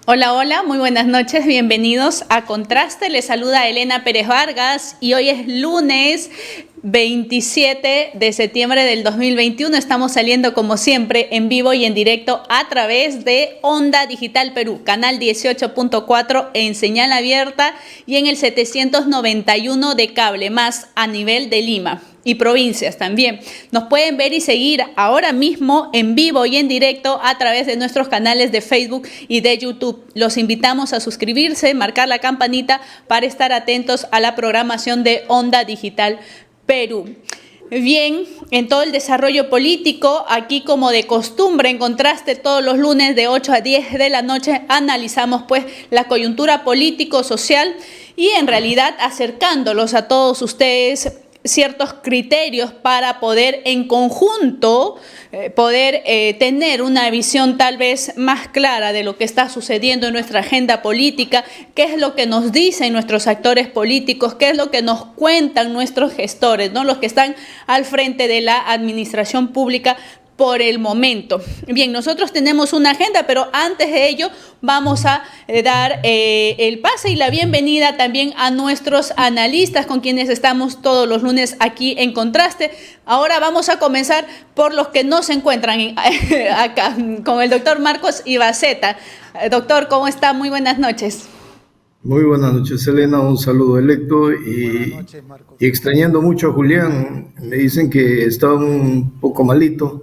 Hola, hola, muy buenas noches, bienvenidos a Contraste. Les saluda Elena Pérez Vargas y hoy es lunes 27 de septiembre del 2021. Estamos saliendo como siempre en vivo y en directo a través de Onda Digital Perú, canal 18.4 en señal abierta y en el 791 de cable, más a nivel de Lima y provincias también. Nos pueden ver y seguir ahora mismo en vivo y en directo a través de nuestros canales de Facebook y de YouTube. Los invitamos a suscribirse, marcar la campanita para estar atentos a la programación de Onda Digital Perú. Bien, en todo el desarrollo político, aquí como de costumbre, en Contraste, todos los lunes de 8 a 10 de la noche, analizamos pues la coyuntura político-social y en realidad acercándolos a todos ustedes ciertos criterios para poder en conjunto tener una visión tal vez más clara de lo que está sucediendo en nuestra agenda política, qué es lo que nos dicen nuestros actores políticos, qué es lo que nos cuentan nuestros gestores, ¿no? Los que están al frente de la administración pública por el momento. Bien, nosotros tenemos una agenda, pero antes de ello vamos a dar el pase y la bienvenida también a nuestros analistas con quienes estamos todos los lunes aquí en Contraste. Ahora vamos a comenzar por los que no se encuentran acá, con el doctor Marcos Ibaceta. Doctor, ¿cómo está? Muy buenas noches. Muy buenas noches, Elena. Un saludo electo y extrañando mucho a Julián. Me dicen que está un poco malito.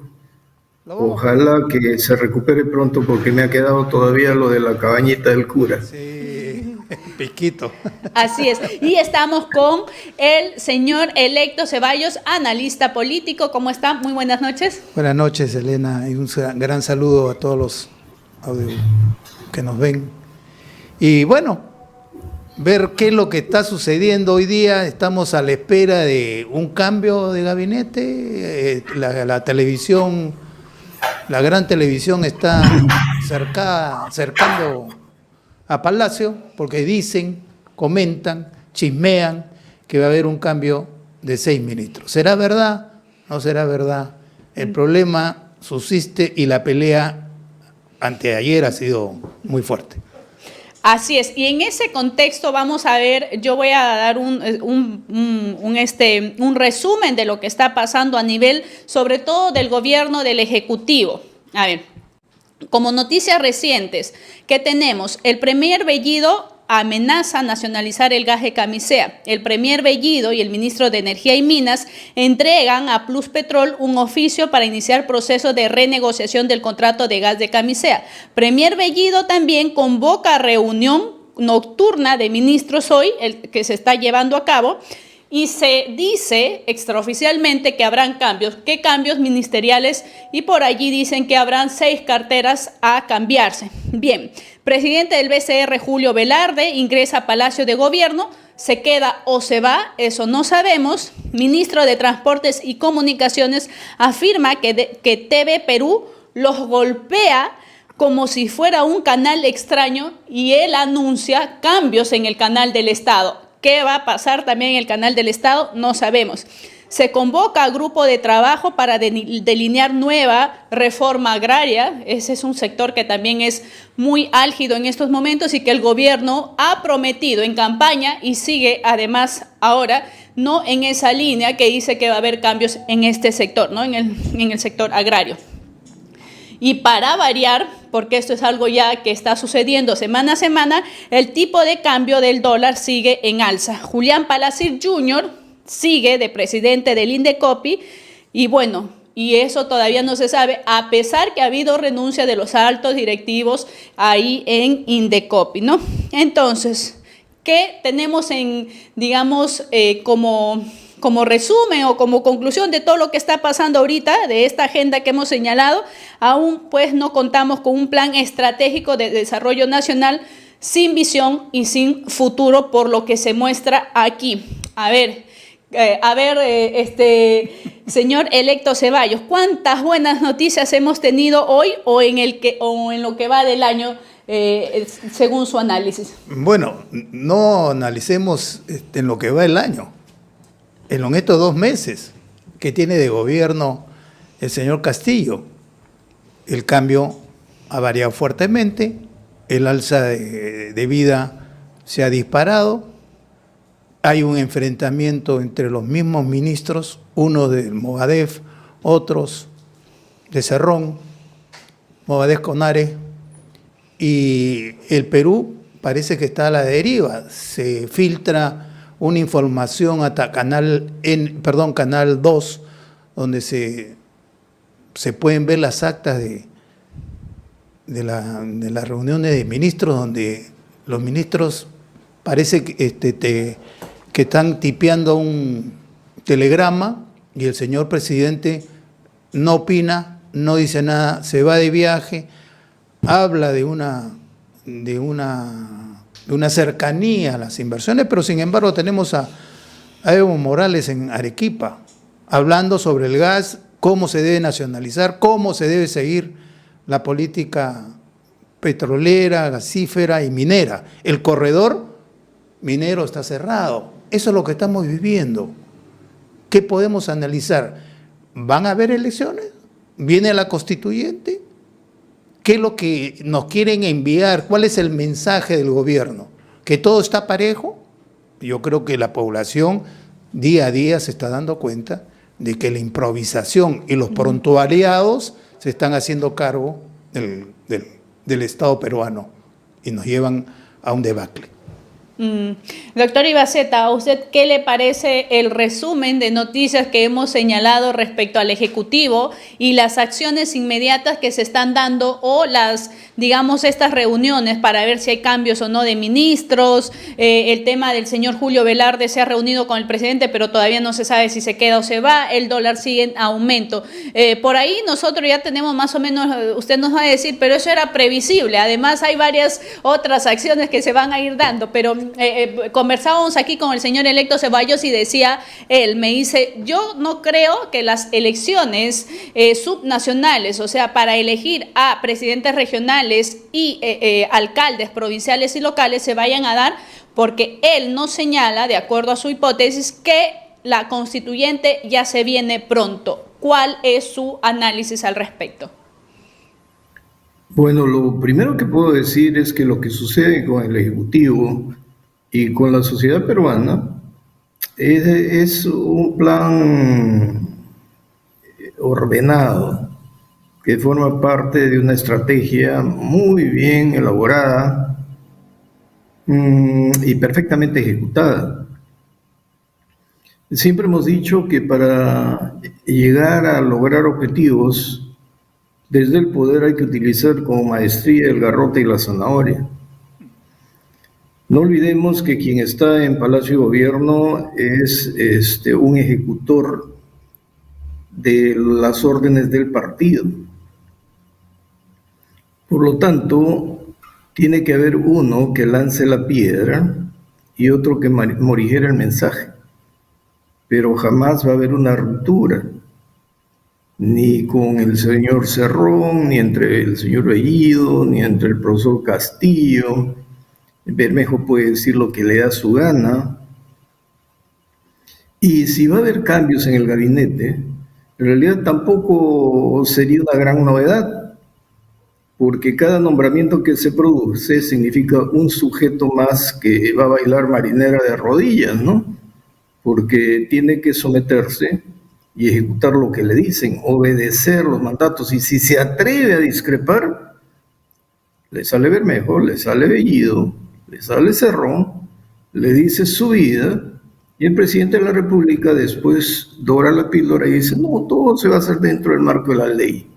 Ojalá que se recupere pronto porque me ha quedado todavía lo de la cabañita del cura. Sí, piquito. Así es. Y estamos con el señor Electo Ceballos, analista político. ¿Cómo está? Muy buenas noches. Buenas noches, Elena, y un gran saludo a todos los que nos ven. Y bueno, ver qué es lo que está sucediendo hoy día. Estamos a la espera de un cambio de gabinete. La televisión, la gran televisión está cercando a Palacio porque dicen, comentan, chismean que va a haber un cambio de 6 ministros. ¿Será verdad? ¿No será verdad? El problema subsiste y la pelea anteayer ha sido muy fuerte. Así es, y en ese contexto vamos a ver, yo voy a dar un resumen de lo que está pasando a nivel, sobre todo del gobierno, del Ejecutivo. A ver, como noticias recientes que tenemos, el premier Bellido amenaza nacionalizar el gas de Camisea. El premier Bellido y el ministro de Energía y Minas entregan a Pluspetrol un oficio para iniciar proceso de renegociación del contrato de gas de Camisea. Premier Bellido también convoca reunión nocturna de ministros hoy, el que se está llevando a cabo, y se dice extraoficialmente que habrán cambios. ¿Qué cambios ministeriales? Y por allí dicen que habrán 6 carteras a cambiarse. Bien, presidente del BCR, Julio Velarde, ingresa a Palacio de Gobierno. ¿Se queda o se va? Eso no sabemos. Ministro de Transportes y Comunicaciones afirma que TV Perú los golpea como si fuera un canal extraño y él anuncia cambios en el canal del Estado. ¿Qué va a pasar también en el canal del Estado? No sabemos. Se convoca a grupo de trabajo para delinear nueva reforma agraria. Ese es un sector que también es muy álgido en estos momentos y que el gobierno ha prometido en campaña y sigue además ahora no en esa línea que dice que va a haber cambios en este sector, ¿no? en el sector agrario. Y para variar, porque esto es algo ya que está sucediendo semana a semana, el tipo de cambio del dólar sigue en alza. Julián Palacir Jr. sigue de presidente del Indecopi y bueno, y eso todavía no se sabe, a pesar que ha habido renuncia de los altos directivos ahí en Indecopi, ¿no? Entonces, ¿qué tenemos en, digamos, como resumen o como conclusión de todo lo que está pasando ahorita, de esta agenda que hemos señalado? Aún pues no contamos con un plan estratégico de desarrollo nacional sin visión y sin futuro por lo que se muestra aquí. A ver, señor Electo Ceballos, ¿cuántas buenas noticias hemos tenido hoy o en lo que va del año según su análisis? Bueno, no analicemos en lo que va el año. En estos 2 meses que tiene de gobierno el señor Castillo, el cambio ha variado fuertemente, el alza de vida se ha disparado. Hay un enfrentamiento entre los mismos ministros, uno del Movadef, otros de Cerrón, Movadef con Ares, y el Perú parece que está a la deriva. Se filtra una información hasta Canal 2, donde se pueden ver las actas de las reuniones de ministros, donde los ministros parece que están tipeando un telegrama y el señor presidente no opina, no dice nada, se va de viaje, habla de una cercanía a las inversiones, pero sin embargo tenemos a Evo Morales en Arequipa hablando sobre el gas, cómo se debe nacionalizar, cómo se debe seguir la política petrolera, gasífera y minera. El corredor minero está cerrado. Eso es lo que estamos viviendo. ¿Qué podemos analizar? ¿Van a haber elecciones? ¿Viene la constituyente? ¿Qué es lo que nos quieren enviar? ¿Cuál es el mensaje del gobierno? ¿Que todo está parejo? Yo creo que la población día a día se está dando cuenta de que la improvisación y los prontuariados se están haciendo cargo del Estado peruano y nos llevan a un debacle. Doctor Ibaceta, ¿a usted qué le parece el resumen de noticias que hemos señalado respecto al Ejecutivo y las acciones inmediatas que se están dando o estas reuniones para ver si hay cambios o no de ministros? El tema del señor Julio Velarde se ha reunido con el presidente, pero todavía no se sabe si se queda o se va. El dólar sigue en aumento. Por ahí nosotros ya tenemos más o menos, usted nos va a decir, pero eso era previsible. Además hay varias otras acciones que se van a ir dando, pero conversábamos aquí con el señor electo Ceballos y decía, él me dice, yo no creo que las elecciones subnacionales, o sea, para elegir a presidentes regionales y alcaldes provinciales y locales se vayan a dar, porque él nos señala, de acuerdo a su hipótesis, que la constituyente ya se viene pronto. ¿Cuál es su análisis al respecto? Bueno, lo primero que puedo decir es que lo que sucede con el Ejecutivo y con la sociedad peruana es un plan ordenado que forma parte de una estrategia muy bien elaborada y perfectamente ejecutada. Siempre hemos dicho que para llegar a lograr objetivos, desde el poder hay que utilizar como maestría el garrote y la zanahoria. No olvidemos que quien está en Palacio de Gobierno es un ejecutor de las órdenes del partido. Por lo tanto, tiene que haber uno que lance la piedra y otro que morigera el mensaje. Pero jamás va a haber una ruptura, ni con el señor Cerrón, ni entre el señor Bellido, ni entre el profesor Castillo. Bermejo puede decir lo que le da su gana. Y si va a haber cambios en el gabinete, en realidad tampoco sería una gran novedad, porque cada nombramiento que se produce significa un sujeto más que va a bailar marinera de rodillas, ¿no? Porque tiene que someterse y ejecutar lo que le dicen, obedecer los mandatos, y si se atreve a discrepar, le sale Bermejo, le sale Bellido, le sale Cerrón, le dice su vida, y el presidente de la República después dora la píldora y dice, no, todo se va a hacer dentro del marco de la ley.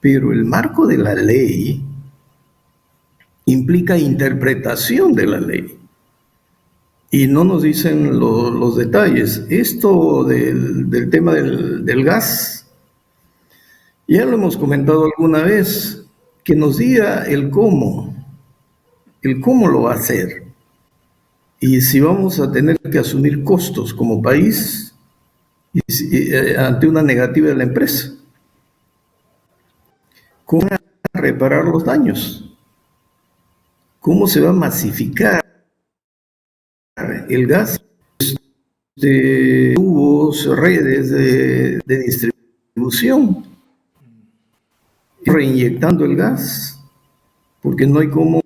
Pero el marco de la ley implica interpretación de la ley. Y no nos dicen los detalles. Esto del tema del gas, ya lo hemos comentado alguna vez, que nos diga el cómo lo va a hacer. Y si vamos a tener que asumir costos como país ante una negativa de la empresa. ¿Cómo van a reparar los daños? ¿Cómo se va a masificar el gas? Tubos, redes de distribución, reinyectando el gas, porque no hay cómo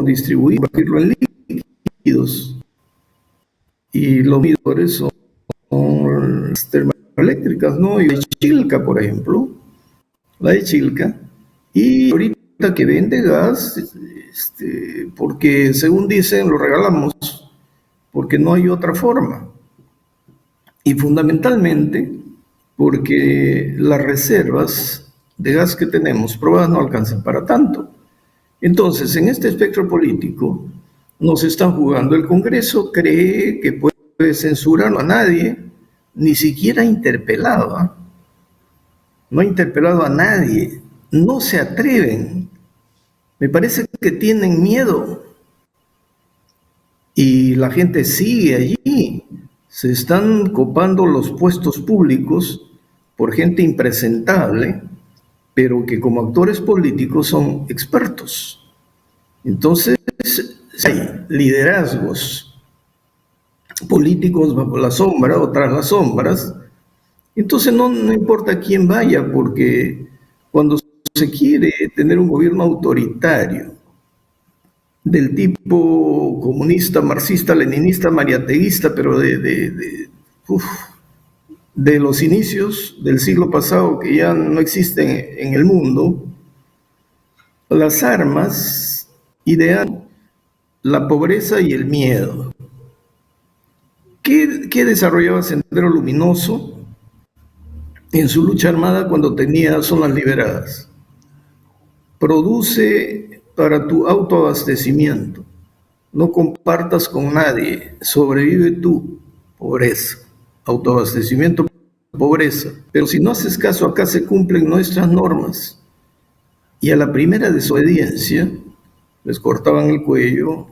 cómo distribuirlo en líquidos. Y los medidores son las termoeléctricas, ¿no? Y la de Chilca, por ejemplo, la de Chilca. Y ahorita que vende gas, porque según dicen lo regalamos, porque no hay otra forma. Y fundamentalmente porque las reservas de gas que tenemos probadas no alcanzan para tanto. Entonces, en este espectro político nos están jugando. El Congreso cree que puede censurar a nadie, ni siquiera interpelado, ¿eh? No ha interpelado a nadie, no se atreven. Me parece que tienen miedo. Y la gente sigue allí. Se están copando los puestos públicos por gente impresentable, pero que como actores políticos son expertos. Entonces, hay liderazgos políticos bajo la sombra o tras las sombras. Entonces no importa quién vaya, porque cuando se quiere tener un gobierno autoritario del tipo comunista, marxista, leninista, mariateguista, pero de los inicios del siglo pasado, que ya no existen en el mundo, las armas idean la pobreza y el miedo. ¿Qué desarrollaba Sendero Luminoso en su lucha armada cuando tenía zonas liberadas? Produce para tu autoabastecimiento, no compartas con nadie, sobrevive tú, pobreza, autoabastecimiento, pobreza. Pero si no haces caso, acá se cumplen nuestras normas. Y a la primera desobediencia, les cortaban el cuello,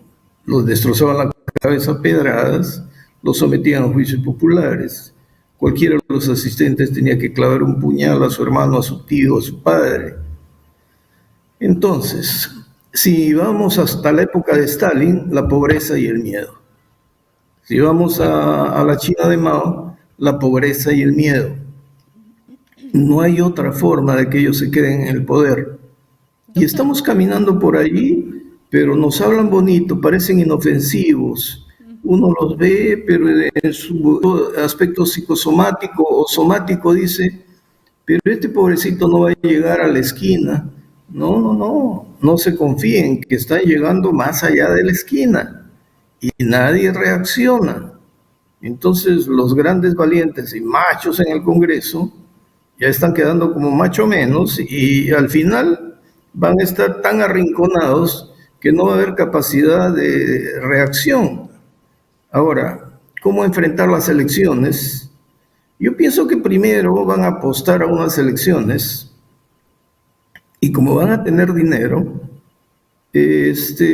los destrozaban la cabeza a pedradas, los sometían a juicios populares. Cualquiera de los asistentes tenía que clavar un puñal a su hermano, a su tío, a su padre. Entonces, si vamos hasta la época de Stalin, la pobreza y el miedo. Si vamos a la China de Mao, la pobreza y el miedo. No hay otra forma de que ellos se queden en el poder. Y estamos caminando por allí, pero nos hablan bonito, parecen inofensivos. Uno los ve, pero en su aspecto psicosomático o somático dice, pero este pobrecito no va a llegar a la esquina. No se confíen que están llegando más allá de la esquina y nadie reacciona. Entonces los grandes valientes y machos en el Congreso ya están quedando como macho menos y al final van a estar tan arrinconados que no va a haber capacidad de reacción. Ahora, ¿cómo enfrentar las elecciones? Yo pienso que primero van a apostar a unas elecciones y como van a tener dinero,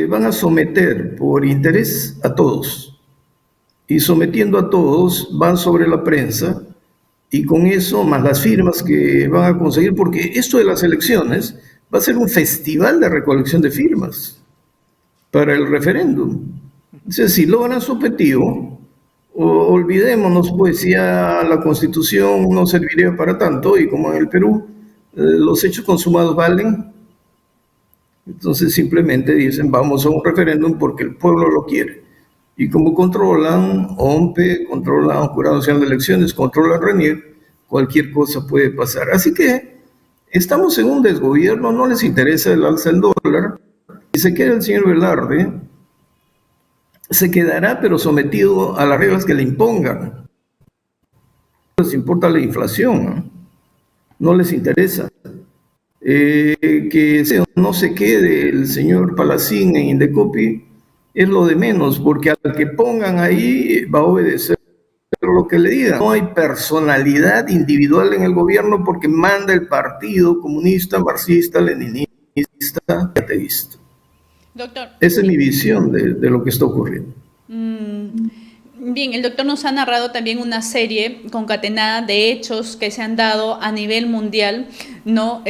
van a someter por interés a todos. Y sometiendo a todos, van sobre la prensa y con eso, más las firmas que van a conseguir, porque esto de las elecciones va a ser un festival de recolección de firmas para el referéndum. Entonces, si logran su objetivo, olvidémonos, pues ya la Constitución no serviría para tanto y como en el Perú, los hechos consumados valen, entonces simplemente dicen vamos a un referéndum porque el pueblo lo quiere. Y como controlan OMPE, controlan Jurado Nacional de Elecciones, controlan RENIEC, cualquier cosa puede pasar. Así que estamos en un desgobierno, no les interesa el alza del dólar, y se queda el señor Velarde, se quedará pero sometido a las reglas que le impongan. No les importa la inflación, ¿no? No les interesa. Que no se quede el señor Palacín en Indecopi es lo de menos, porque al que pongan ahí va a obedecer lo que le digan. No hay personalidad individual en el gobierno porque manda el partido comunista, marxista, leninista, ateísta. Doctor. Esa es mi visión de lo que está ocurriendo. Bien, el doctor nos ha narrado también una serie concatenada de hechos que se han dado a nivel mundial, ¿no?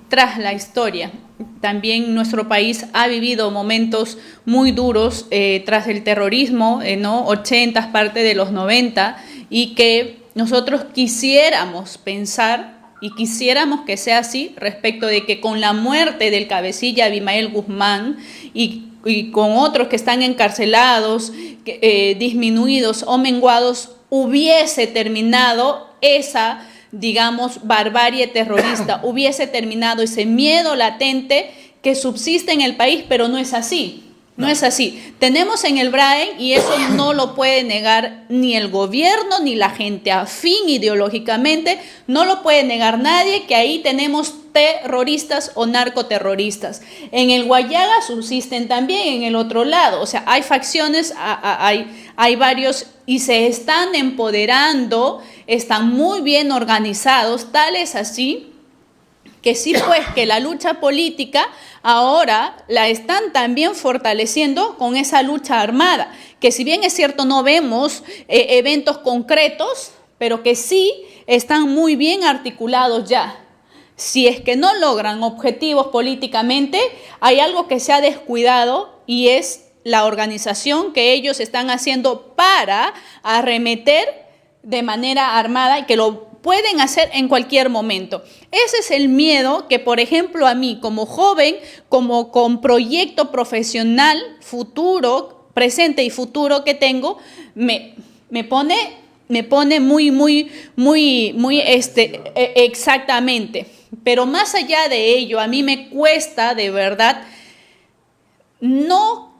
Tras la historia. También nuestro país ha vivido momentos muy duros tras el terrorismo, ¿no? 80, parte de los 90, y que nosotros quisiéramos pensar y quisiéramos que sea así, respecto de que con la muerte del cabecilla Abimael Guzmán y con otros que están encarcelados, disminuidos o menguados, hubiese terminado esa, digamos, barbarie terrorista, hubiese terminado ese miedo latente que subsiste en el país, pero no es así. No es así. Tenemos en el Brain, y eso no lo puede negar ni el gobierno, ni la gente afín ideológicamente, no lo puede negar nadie, que ahí tenemos terroristas o narcoterroristas. En el Guayaga subsisten también en el otro lado, o sea, hay facciones, hay varios y se están empoderando, están muy bien organizados, tal es así que sí, pues, que la lucha política ahora la están también fortaleciendo con esa lucha armada, que si bien es cierto no vemos eventos concretos, pero que sí están muy bien articulados ya. Si es que no logran objetivos políticamente, hay algo que se ha descuidado y es la organización que ellos están haciendo para arremeter de manera armada y que lo pueden hacer en cualquier momento. Ese es el miedo que, por ejemplo, a mí como joven, como con proyecto profesional futuro, presente y futuro que tengo, me pone muy exactamente. Pero más allá de ello, a mí me cuesta de verdad no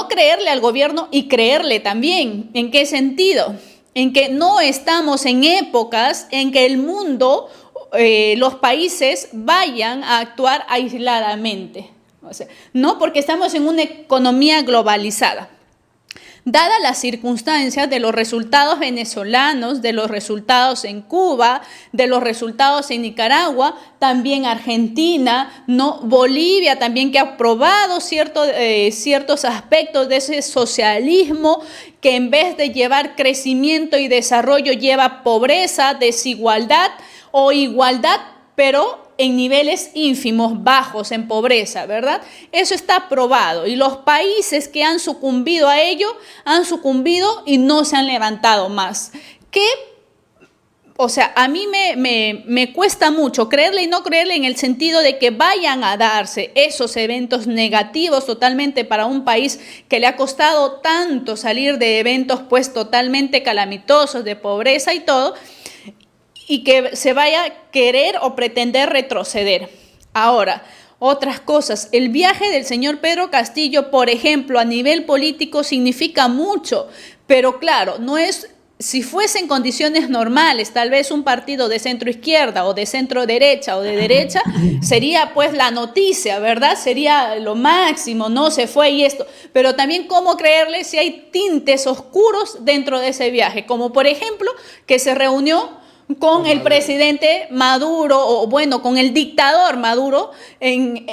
creerle al gobierno y creerle también. ¿En qué sentido? En que no estamos en épocas en que el mundo, los países vayan a actuar aisladamente. O sea, no, porque estamos en una economía globalizada. Dadas las circunstancias de los resultados venezolanos, de los resultados en Cuba, de los resultados en Nicaragua, también Argentina, ¿no? Bolivia también, que ha probado ciertos aspectos de ese socialismo que en vez de llevar crecimiento y desarrollo lleva pobreza, desigualdad o igualdad, pero en niveles ínfimos, bajos, en pobreza, ¿verdad? Eso está probado y los países que han sucumbido a ello han sucumbido y no se han levantado más. O sea, a mí me cuesta mucho creerle y no creerle en el sentido de que vayan a darse esos eventos negativos totalmente para un país que le ha costado tanto salir de eventos pues totalmente calamitosos, de pobreza y todo, y que se vaya a querer o pretender retroceder. Ahora, otras cosas. El viaje del señor Pedro Castillo, por ejemplo, a nivel político significa mucho, pero claro, no es... Si fuese en condiciones normales, tal vez un partido de centro izquierda o de centro derecha o de derecha, sería pues la noticia, ¿verdad? Sería lo máximo, no se fue y esto. Pero también cómo creerle si hay tintes oscuros dentro de ese viaje, como por ejemplo que se reunió con el presidente Maduro, o bueno, con el dictador Maduro, en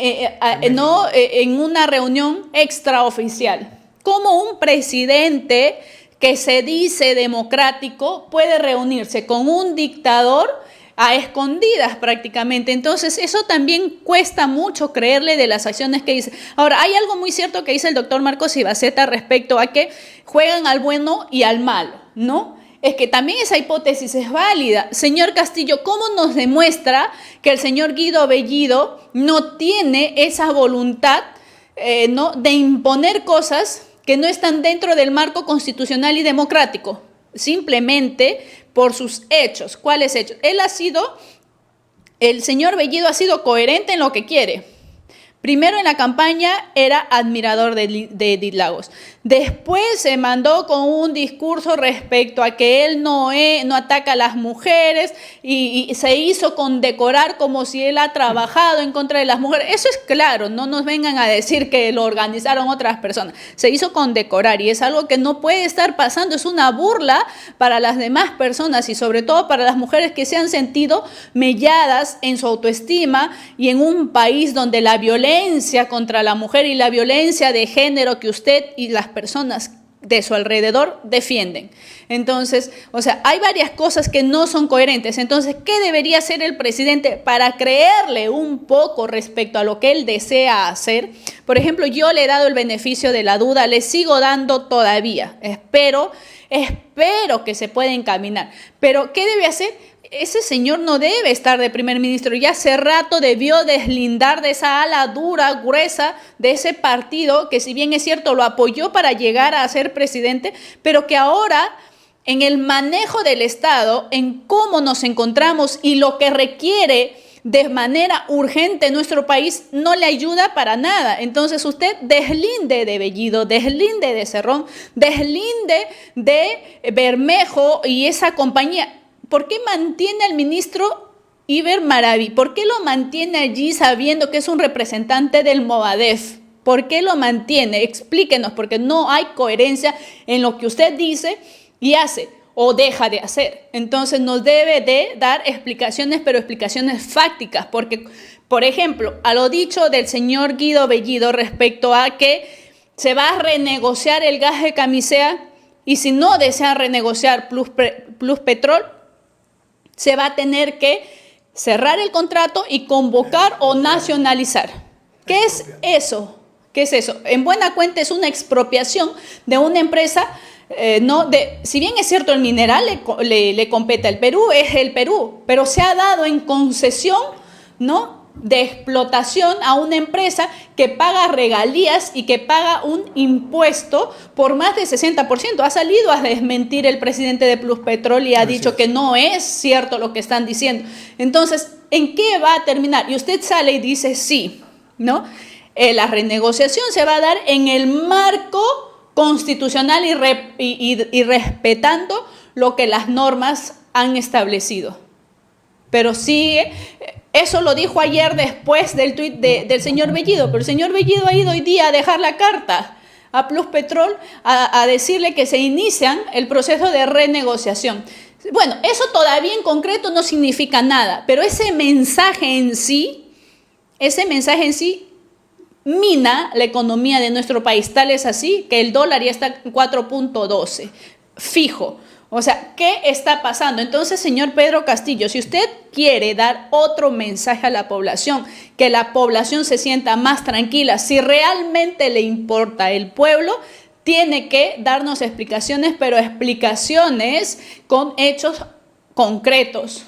una reunión extraoficial. ¿Cómo un presidente que se dice democrático puede reunirse con un dictador a escondidas prácticamente? Entonces, eso también cuesta mucho creerle de las acciones que dice. Ahora, hay algo muy cierto que dice el doctor Marcos Ibaceta respecto a que juegan al bueno y al malo, ¿no? Es que también esa hipótesis es válida. Señor Castillo, ¿cómo nos demuestra que el señor Guido Bellido no tiene esa voluntad ¿no? de imponer cosas que no están dentro del marco constitucional y democrático? Simplemente por sus hechos. ¿Cuáles hechos? El señor Bellido ha sido coherente en lo que quiere. Primero en la campaña era admirador de Edith Lagos. Después se mandó con un discurso respecto a que él no ataca a las mujeres y se hizo condecorar como si él ha trabajado en contra de las mujeres. Eso es claro, no nos vengan a decir que lo organizaron otras personas. Se hizo condecorar y es algo que no puede estar pasando. Es una burla para las demás personas y sobre todo para las mujeres que se han sentido melladas en su autoestima y en un país donde la violencia contra la mujer y la violencia de género que usted y las personas de su alrededor defienden. Entonces, o sea, hay varias cosas que no son coherentes. Entonces, ¿qué debería hacer el presidente para creerle un poco respecto a lo que él desea hacer? Por ejemplo, yo le he dado el beneficio de la duda, le sigo dando todavía. Espero que se pueda encaminar. Pero, ¿qué debe hacer? ese señor no debe estar de primer ministro. Ya hace rato debió deslindar de esa ala dura, gruesa de ese partido, que si bien es cierto lo apoyó para llegar a ser presidente, pero que ahora en el manejo del Estado, en cómo nos encontramos y lo que requiere de manera urgente nuestro país, no le ayuda para nada. Entonces usted deslinde de Bellido, deslinde de Cerrón, deslinde de Bermejo y esa compañía. ¿Por qué mantiene al ministro Iber Maraví? ¿Por qué lo mantiene allí sabiendo que es un representante del Movadef? ¿Por qué lo mantiene? Explíquenos, porque no hay coherencia en lo que usted dice y hace o deja de hacer. Entonces nos debe de dar explicaciones, pero explicaciones fácticas, porque, por ejemplo, a lo dicho del señor Guido Bellido respecto a que se va a renegociar el gas de camisea, y si no desean renegociar Plus Petrol, se va a tener que cerrar el contrato y convocar o nacionalizar. ¿Qué es eso? ¿Qué es eso? En buena cuenta es una expropiación de una empresa. Si bien es cierto el mineral le compete al Perú, es el Perú, pero se ha dado en concesión, ¿no?, de explotación a una empresa que paga regalías y que paga un impuesto por más del 60%. Ha salido a desmentir el presidente de Plus Petrol y ha dicho que no es cierto lo que están diciendo. Entonces, ¿en qué va a terminar? Y usted sale y dice sí, ¿no? La renegociación se va a dar en el marco constitucional y respetando lo que las normas han establecido. Pero sigue, eso lo dijo ayer después del tuit del señor Bellido, pero el señor Bellido ha ido hoy día a dejar la carta a Plus Petrol a decirle que se inician el proceso de renegociación. Bueno, eso todavía en concreto no significa nada, pero ese mensaje en sí mina la economía de nuestro país. Tal es así que el dólar ya está en 4.12, fijo. O sea, ¿qué está pasando? Entonces, señor Pedro Castillo, si usted quiere dar otro mensaje a la población, que la población se sienta más tranquila, si realmente le importa el pueblo, tiene que darnos explicaciones, pero explicaciones con hechos concretos,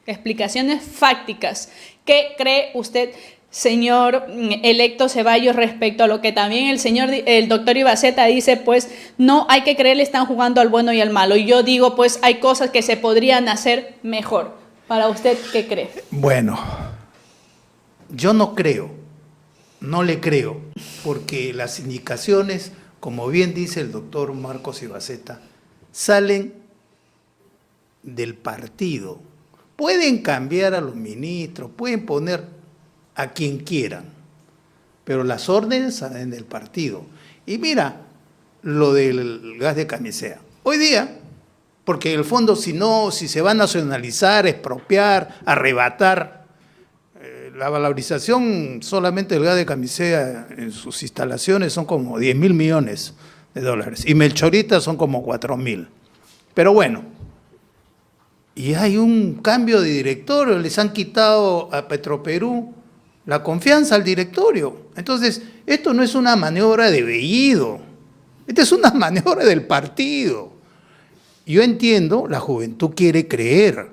explicaciones fácticas. ¿Qué cree usted, señor electo Ceballos, respecto a lo que también el doctor Ibaceta dice? Pues no hay que creer, le están jugando al bueno y al malo. Y yo digo, pues hay cosas que se podrían hacer mejor. Para usted, ¿qué cree? Bueno, yo no creo, no le creo, porque las indicaciones, como bien dice el doctor Marcos Ibaceta, salen del partido. Pueden cambiar a los ministros, pueden poner a quien quieran, pero las órdenes salen del partido. Y mira lo del gas de camisea. Hoy día, porque en el fondo si se va a nacionalizar, expropiar, arrebatar, la valorización solamente del gas de camisea en sus instalaciones son como 10.000 millones de dólares, y Melchorita son como 4.000. Pero bueno, y hay un cambio de directorio, les han quitado a Petroperú la confianza al directorio. Entonces, esto no es una maniobra de Bellido, esta es una maniobra del partido. Yo entiendo, la juventud quiere creer,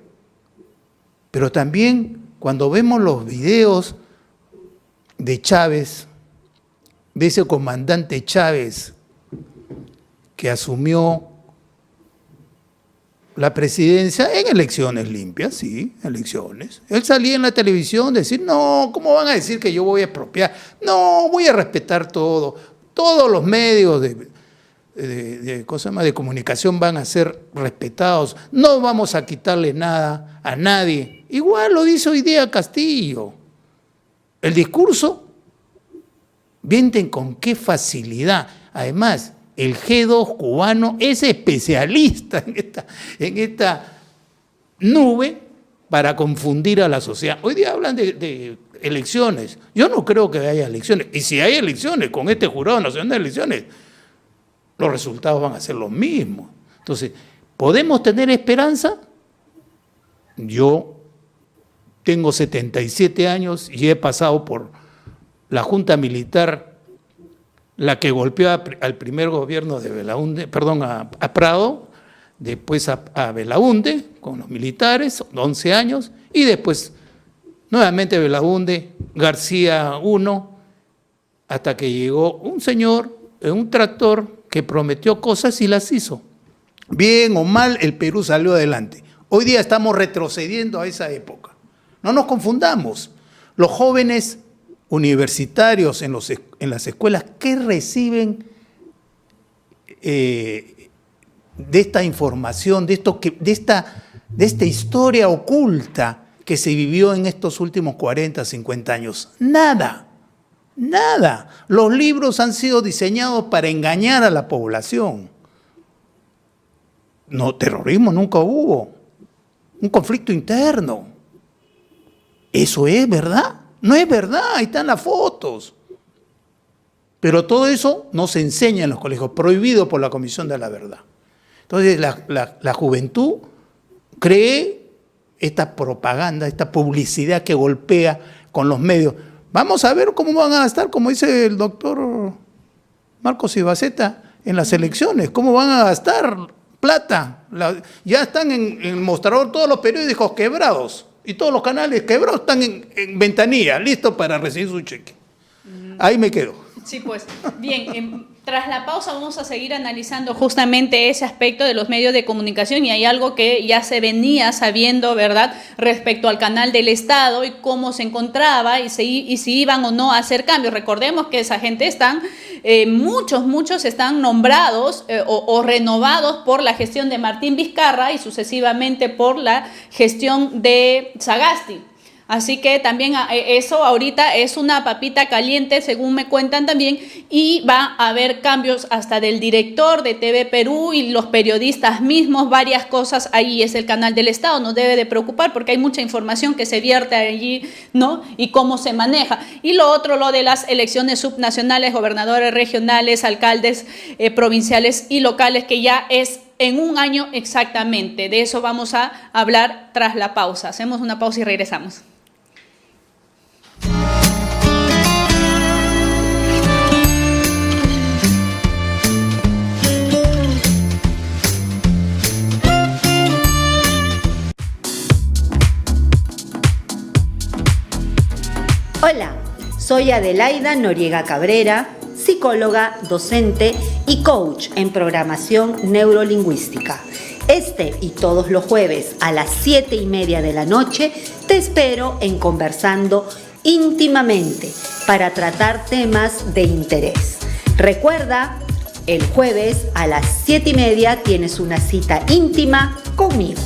pero también cuando vemos los videos de Chávez, de ese comandante Chávez que asumió la presidencia en elecciones limpias, sí, elecciones. Él salía en la televisión a decir, no, ¿cómo van a decir que yo voy a expropiar? No, voy a respetar todo. Todos los medios de comunicación van a ser respetados. No vamos a quitarle nada a nadie. Igual lo dice hoy día Castillo. El discurso, vienen con qué facilidad. Además, el G2 cubano es especialista en esta nube para confundir a la sociedad. Hoy día hablan de elecciones. Yo no creo que haya elecciones. Y si hay elecciones con este Jurado Nacional de Elecciones, los resultados van a ser los mismos. Entonces, ¿podemos tener esperanza? Yo tengo 77 años y he pasado por la Junta Militar, la que golpeó al primer gobierno de Belaúnde, a Prado, después a Belaunde con los militares, 11 años, y después nuevamente Belaunde, García 1, hasta que llegó un señor en un tractor que prometió cosas y las hizo. Bien o mal, el Perú salió adelante. Hoy día estamos retrocediendo a esa época. No nos confundamos. Los jóvenes universitarios en las escuelas, ¿qué reciben de esta información, de esta historia oculta que se vivió en estos últimos 40, 50 años? Nada, nada. Los libros han sido diseñados para engañar a la población. No, terrorismo nunca hubo. Un conflicto interno. ¿Eso es verdad? No es verdad, ahí están las fotos. Pero todo eso no se enseña en los colegios, prohibido por la Comisión de la Verdad. Entonces la juventud cree esta propaganda, esta publicidad que golpea con los medios. Vamos a ver cómo van a gastar, como dice el doctor Marcos Ibaceta, en las elecciones. ¿Cómo van a gastar plata? Ya están en el mostrador todos los periódicos quebrados y todos los canales quebrados están en ventanilla, listos para recibir su cheque. Ahí me quedo. Sí, pues, bien, tras la pausa vamos a seguir analizando justamente ese aspecto de los medios de comunicación, y hay algo que ya se venía sabiendo, ¿verdad?, respecto al canal del Estado y cómo se encontraba y si iban o no a hacer cambios. Recordemos que esa gente están, muchos están nombrados o renovados por la gestión de Martín Vizcarra y sucesivamente por la gestión de Sagasti. Así que también eso ahorita es una papita caliente, según me cuentan también, y va a haber cambios hasta del director de TV Perú y los periodistas mismos, varias cosas. Ahí es el canal del Estado, nos debe de preocupar porque hay mucha información que se vierte allí, ¿no? Y cómo se maneja. Y lo otro, lo de las elecciones subnacionales, gobernadores regionales, alcaldes provinciales y locales, que ya es en un año exactamente. De eso vamos a hablar tras la pausa. Hacemos una pausa y regresamos. Hola, soy Adelaida Noriega Cabrera, psicóloga, docente y coach en programación neurolingüística. Este y todos los jueves a las 7:30 de la noche te espero en Conversando Íntimamente para tratar temas de interés. Recuerda, el jueves a las 7:30 tienes una cita íntima conmigo.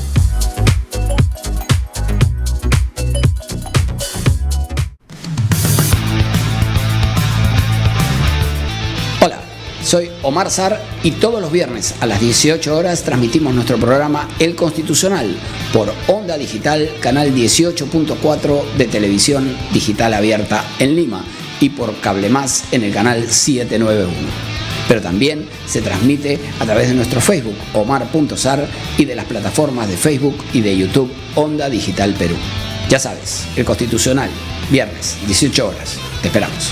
Soy Omar Sar y todos los viernes a las 18 horas transmitimos nuestro programa El Constitucional por Onda Digital, canal 18.4 de televisión digital abierta en Lima y por Cable Más en el canal 791. Pero también se transmite a través de nuestro Facebook Omar.Sar y de las plataformas de Facebook y de YouTube Onda Digital Perú. Ya sabes, El Constitucional, viernes, 18 horas. Te esperamos.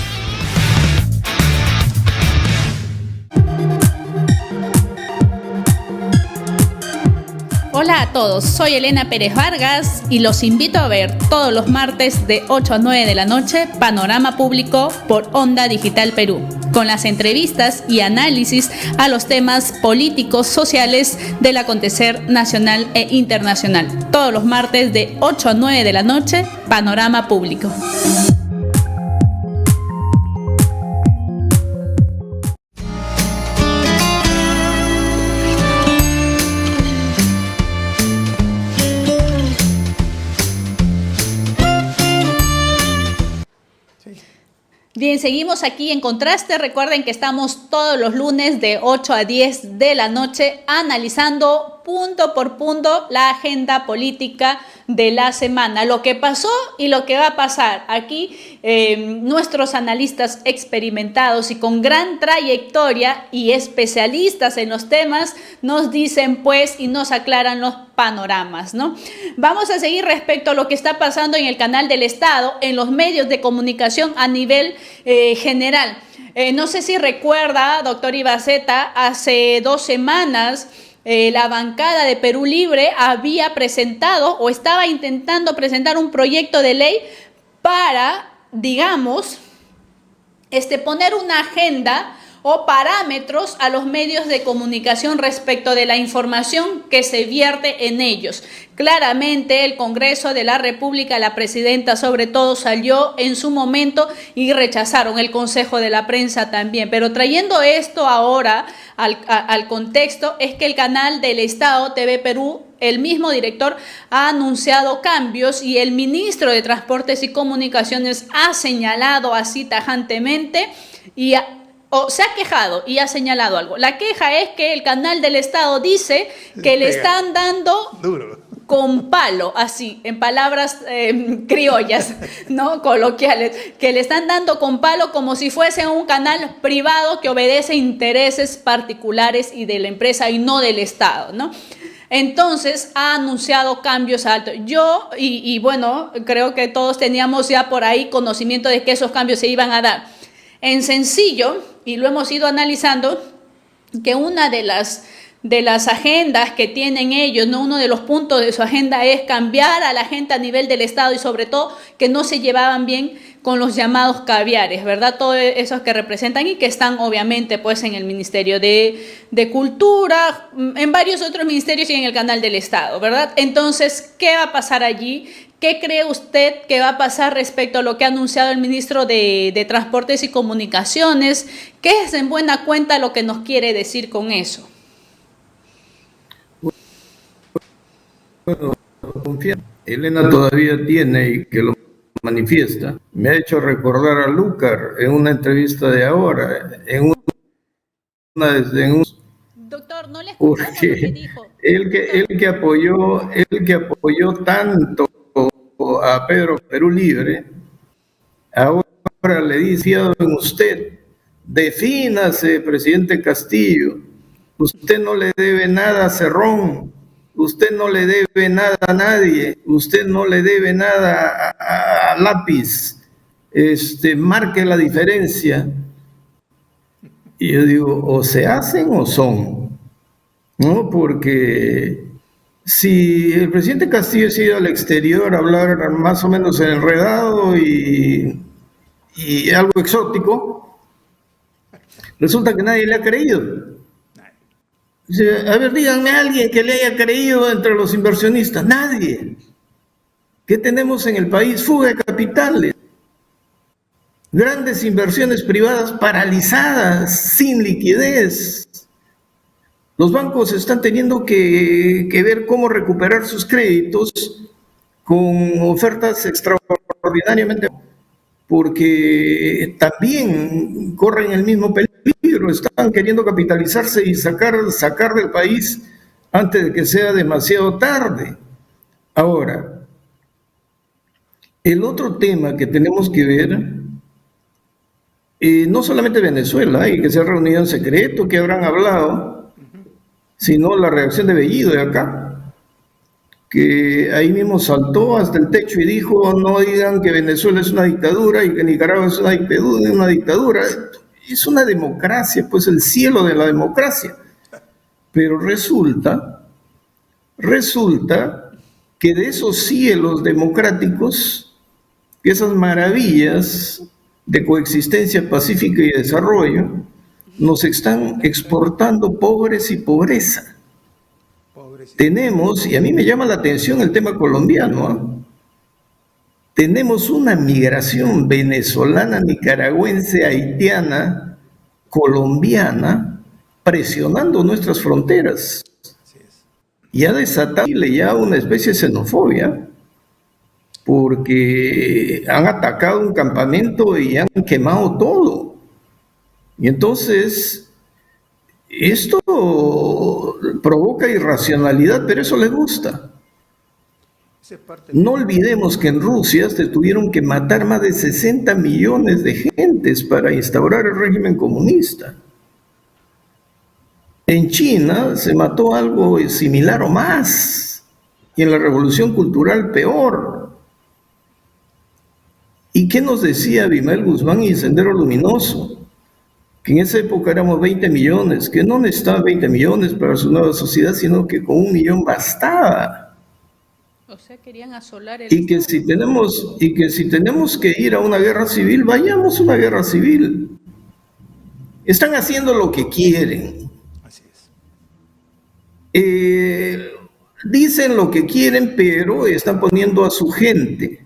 Hola a todos, soy Elena Pérez Vargas y los invito a ver todos los martes de 8 a 9 de la noche Panorama Público por Onda Digital Perú, con las entrevistas y análisis a los temas políticos, sociales del acontecer nacional e internacional. Todos los martes de 8 a 9 de la noche, Panorama Público. Bien, seguimos aquí en Contraste. Recuerden que estamos todos los lunes de 8 a 10 de la noche analizando punto por punto la agenda política de la semana, lo que pasó y lo que va a pasar. Aquí nuestros analistas experimentados y con gran trayectoria y especialistas en los temas nos dicen pues y nos aclaran los panoramas, ¿no? Vamos a seguir respecto a lo que está pasando en el canal del Estado, en los medios de comunicación a nivel general. No sé si recuerda, doctor Ibaceta, hace 2 semanas la bancada de Perú Libre había presentado o estaba intentando presentar un proyecto de ley para, digamos, poner una agenda o parámetros a los medios de comunicación respecto de la información que se vierte en ellos. Claramente el Congreso de la República, la presidenta sobre todo, salió en su momento y rechazaron, el Consejo de la Prensa también. Pero trayendo esto ahora al contexto, es que el canal del Estado, TV Perú, el mismo director ha anunciado cambios y el ministro de Transportes y Comunicaciones ha señalado así tajantemente se ha quejado y ha señalado algo. La queja es que el canal del Estado dice que le están dando con palo, así, en palabras criollas, ¿no? Coloquiales, que le están dando con palo como si fuese un canal privado que obedece intereses particulares y de la empresa y no del Estado, ¿no? Entonces ha anunciado cambios altos. Yo, bueno, creo que todos teníamos ya por ahí conocimiento de que esos cambios se iban a dar. En sencillo, y lo hemos ido analizando, que una de las agendas que tienen ellos, ¿no? Uno de los puntos de su agenda es cambiar a la gente a nivel del Estado y sobre todo que no se llevaban bien con los llamados caviares, ¿verdad? Todos esos que representan y que están obviamente pues en el Ministerio de Cultura, en varios otros ministerios y en el canal del Estado, ¿verdad? Entonces, ¿qué va a pasar allí? ¿Qué cree usted que va a pasar respecto a lo que ha anunciado el ministro de Transportes y Comunicaciones? ¿Qué es en buena cuenta lo que nos quiere decir con eso? Bueno, confianza. Elena todavía tiene y que lo manifiesta. Me ha hecho recordar a Lucar en una entrevista de ahora, en un Doctor, no le escuchamos lo que dijo. Él que apoyó tanto a Pedro Perú Libre, ahora le dice en usted, defínase, presidente Castillo, usted no le debe nada a Cerrón, usted no le debe nada a nadie, usted no le debe nada a Lápiz, marque la diferencia. Y yo digo, o se hacen o son, ¿no? Porque si el presidente Castillo se ha ido al exterior a hablar más o menos enredado y algo exótico, resulta que nadie le ha creído. A ver, díganme a alguien que le haya creído entre los inversionistas. Nadie. ¿Qué tenemos en el país? Fuga de capitales. Grandes inversiones privadas paralizadas, sin liquidez. Los bancos están teniendo que ver cómo recuperar sus créditos con ofertas extraordinariamente, porque también corren el mismo peligro, están queriendo capitalizarse y sacar del país antes de que sea demasiado tarde. Ahora, el otro tema que tenemos que ver, no solamente Venezuela, y que se ha reunido en secreto, que habrán hablado, sino la reacción de Bellido de acá, que ahí mismo saltó hasta el techo y dijo, no digan que Venezuela es una dictadura y que Nicaragua es una dictadura. Es una democracia, pues el cielo de la democracia. Pero resulta que de esos cielos democráticos, esas maravillas de coexistencia pacífica y desarrollo, nos están exportando pobres y pobreza. Tenemos, y a mí me llama la atención el tema colombiano, ¿eh? Tenemos una migración venezolana, nicaragüense, haitiana, colombiana, presionando nuestras fronteras. Y ha desatado ya una especie de xenofobia, porque han atacado un campamento y han quemado todo. Y entonces, esto provoca irracionalidad, pero eso les gusta. No olvidemos que en Rusia se tuvieron que matar más de 60 millones de gentes para instaurar el régimen comunista. En China se mató algo similar o más, y en la Revolución Cultural peor. ¿Y qué nos decía Abimael Guzmán y Sendero Luminoso? que en esa época éramos 20 millones, que no necesitaba 20 millones para su nueva sociedad, sino que con 1 millón bastaba. O sea, querían asolar el Y que si tenemos que ir a una guerra civil, vayamos a una guerra civil. Están haciendo lo que quieren. Así es. Dicen lo que quieren, pero están poniendo a su gente.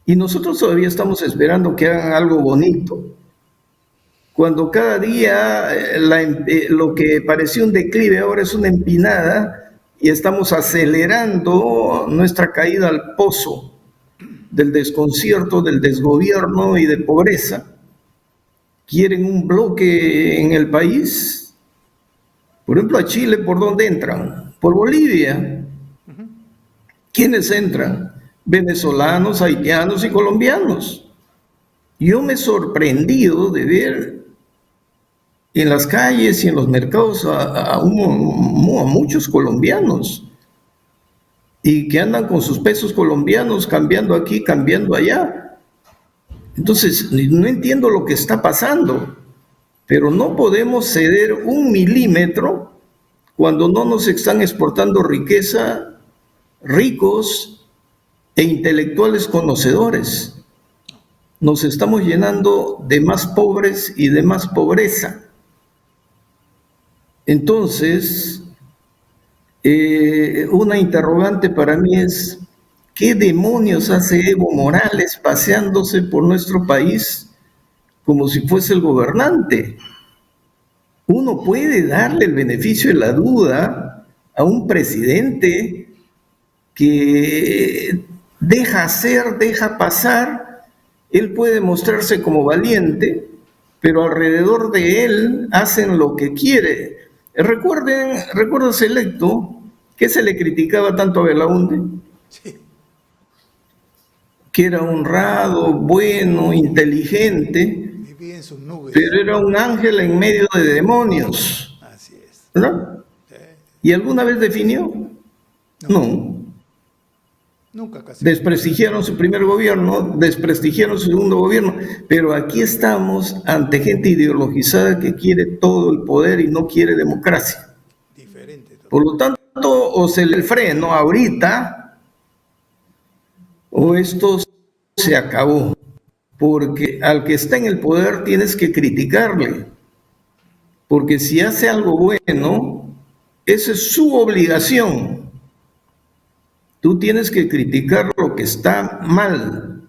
Y nosotros todavía estamos esperando que hagan algo bonito. Cuando cada día lo que parecía un declive ahora es una empinada, y estamos acelerando nuestra caída al pozo del desconcierto, del desgobierno y de pobreza. ¿Quieren un bloque en el país? Por ejemplo, a Chile, ¿por dónde entran? Por Bolivia. ¿Quiénes entran? Venezolanos, haitianos y colombianos. Yo me he sorprendido de ver en las calles y en los mercados a muchos colombianos, y que andan con sus pesos colombianos cambiando aquí, cambiando allá. Entonces, no entiendo lo que está pasando, pero no podemos ceder 1 milímetro cuando no nos están exportando riqueza, ricos e intelectuales conocedores. Nos estamos llenando de más pobres y de más pobreza. Entonces, una interrogante para mí es, ¿qué demonios hace Evo Morales paseándose por nuestro país como si fuese el gobernante? Uno puede darle el beneficio de la duda a un presidente que deja hacer, deja pasar. Él puede mostrarse como valiente, pero alrededor de él hacen lo que quiere. Recuerda Selecto, que se le criticaba tanto a Belaunde, Sí. que era honrado, bueno, inteligente, Vivía en sus nubes. pero era un ángel en medio de demonios, Así es. ¿verdad? Sí. ¿Y alguna vez definió? No. Nunca casi. Desprestigiaron su primer gobierno, desprestigiaron su segundo gobierno, pero aquí estamos ante gente ideologizada que quiere todo el poder y no quiere democracia. Diferente. Por lo tanto, o se le freno ahorita, o esto se acabó, porque al que está en el poder tienes que criticarle, porque si hace algo bueno, esa es su obligación. Tú tienes que criticar lo que está mal.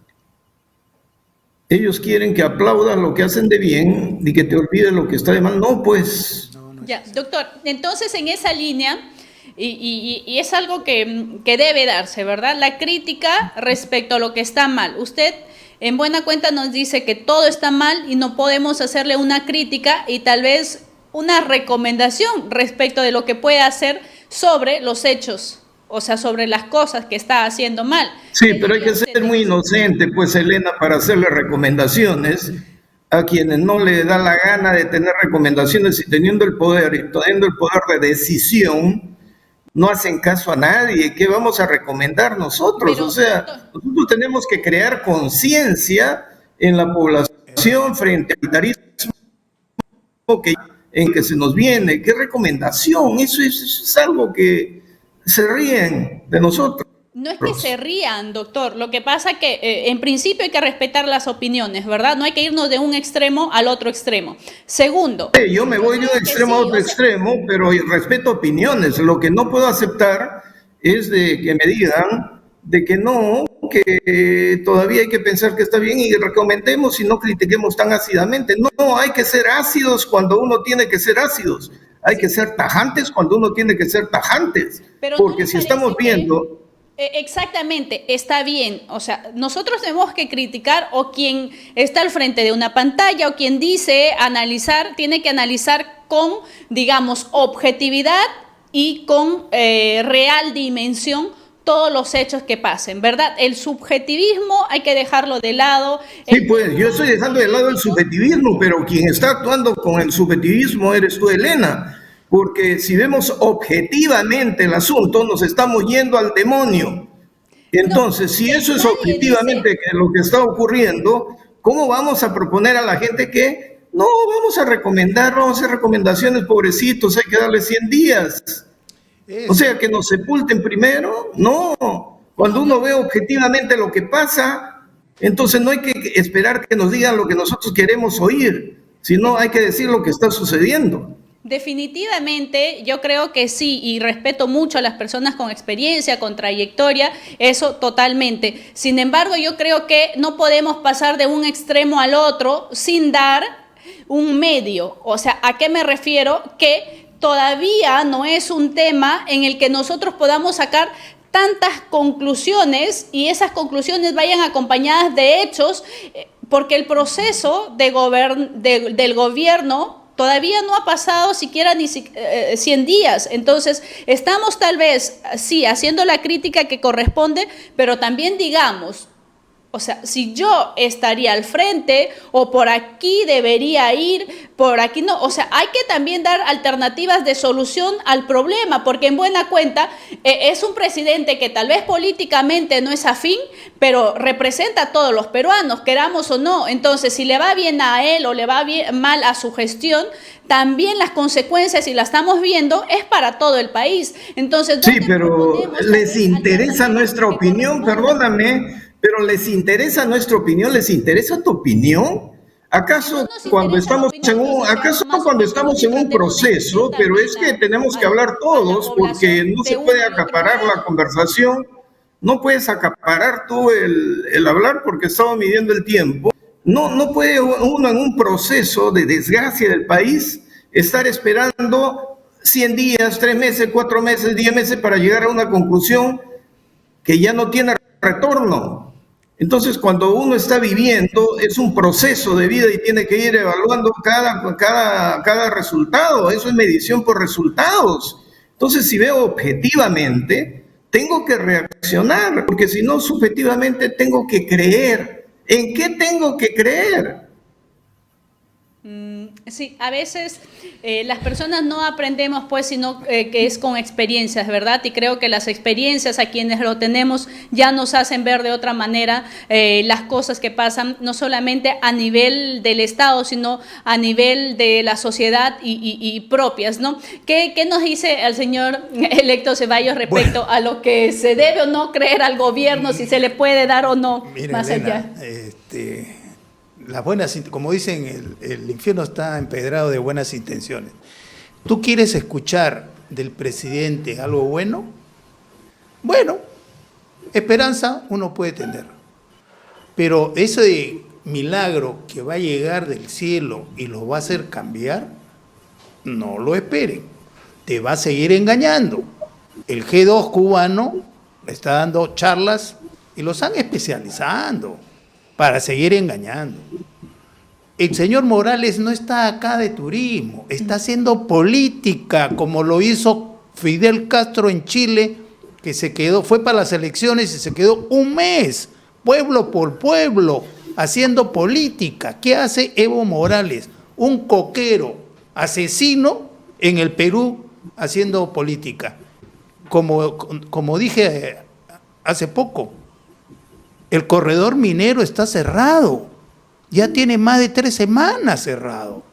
Ellos quieren que aplaudas lo que hacen de bien y que te olvides lo que está de mal. No, pues. Ya, doctor, entonces en esa línea, y es algo que debe darse, ¿verdad? La crítica respecto a lo que está mal. Usted en buena cuenta nos dice que todo está mal y no podemos hacerle una crítica y tal vez una recomendación respecto de lo que puede hacer sobre los hechos, o sea, sobre las cosas que está haciendo mal. Sí, pero hay que ser muy inocente, pues, Elena, para hacerle recomendaciones a quienes no le da la gana de tener recomendaciones, y teniendo el poder de decisión, no hacen caso a nadie. ¿Qué vamos a recomendar nosotros? Pero, o sea, nosotros tenemos que crear conciencia en la población frente al militarismo en que se nos viene. ¿Qué recomendación? Eso es algo que se ríen de nosotros. No es que se rían, doctor. Lo que pasa es que en principio hay que respetar las opiniones, ¿verdad? No hay que irnos de un extremo al otro extremo. Segundo. Yo me voy de un extremo a otro extremo, pero respeto opiniones. Lo que no puedo aceptar es de que me digan de que no, que todavía hay que pensar que está bien y recomendemos y no critiquemos tan ácidamente. No, hay que ser ácidos cuando uno tiene que ser ácidos. Hay que ser tajantes cuando uno tiene que ser tajantes. Pero porque ¿no si estamos viendo... Exactamente, está bien. O sea, nosotros tenemos que criticar, o quien está al frente de una pantalla o quien dice analizar, tiene que analizar con, digamos, objetividad y con real dimensión todos los hechos que pasen, ¿verdad? El subjetivismo hay que dejarlo de lado. Sí, pues yo estoy dejando de lado el subjetivismo, pero quien está actuando con el subjetivismo eres tú, Elena. Porque si vemos objetivamente el asunto, nos estamos yendo al demonio. Entonces, si eso es objetivamente lo que está ocurriendo, ¿cómo vamos a proponer a la gente que No, vamos a hacer recomendaciones, pobrecitos, hay que darle 100 días. O sea, que nos sepulten primero. No, cuando uno ve objetivamente lo que pasa, entonces no hay que esperar que nos digan lo que nosotros queremos oír, sino hay que decir lo que está sucediendo. Definitivamente, yo creo que sí, y respeto mucho a las personas con experiencia, con trayectoria, eso totalmente. Sin embargo, yo creo que no podemos pasar de un extremo al otro sin dar un medio. O sea, ¿a qué me refiero? Que todavía no es un tema en el que nosotros podamos sacar tantas conclusiones y esas conclusiones vayan acompañadas de hechos, porque el proceso del gobierno todavía no ha pasado siquiera ni 100 días. Entonces, estamos tal vez, sí, haciendo la crítica que corresponde, pero también digamos, o sea, si yo estaría al frente o por aquí debería ir, por aquí no, o sea, hay que también dar alternativas de solución al problema, porque en buena cuenta es un presidente que tal vez políticamente no es afín, pero representa a todos los peruanos, queramos o no. Entonces, si le va bien a él o le va mal a su gestión, también las consecuencias, y la estamos viendo, es para todo el país. Entonces, sí, pero les interesa nuestra opinión, perdóname, pero les interesa nuestra opinión, les interesa tu opinión. ¿Acaso cuando estamos en un proceso, pero es que tenemos que hablar todos, porque no se puede acaparar la conversación, no puedes acaparar tú el hablar porque estamos midiendo el tiempo. No puede uno en un proceso de desgracia del país estar esperando 100 días, 3 meses, 4 meses, 10 meses para llegar a una conclusión que ya no tiene retorno. Entonces, cuando uno está viviendo, es un proceso de vida y tiene que ir evaluando cada resultado. Eso es medición por resultados. Entonces, si veo objetivamente, tengo que reaccionar, porque si no, subjetivamente tengo que creer. ¿En qué tengo que creer? Sí, a veces las personas no aprendemos, pues, sino que es con experiencias, ¿verdad? Y creo que las experiencias a quienes lo tenemos ya nos hacen ver de otra manera las cosas que pasan, no solamente a nivel del Estado, sino a nivel de la sociedad y propias, ¿no? ¿Qué nos dice el señor electo Ceballos respecto a lo que se debe o no creer al gobierno, si se le puede dar o no, mira, más Elena, allá? las buenas, como dicen, el infierno está empedrado de buenas intenciones. ¿Tú quieres escuchar del presidente algo bueno? Bueno, esperanza uno puede tener. Pero ese milagro que va a llegar del cielo y lo va a hacer cambiar, no lo esperen. Te va a seguir engañando. El G2 cubano está dando charlas y lo están especializando para seguir engañando. El señor Morales no está acá de turismo, está haciendo política, como lo hizo Fidel Castro en Chile, que fue para las elecciones y se quedó un mes, pueblo por pueblo, haciendo política. ¿Qué hace Evo Morales? Un coquero, asesino en el Perú, haciendo política. Como dije hace poco, el corredor minero está cerrado. Ya tiene más de 3 semanas cerrado.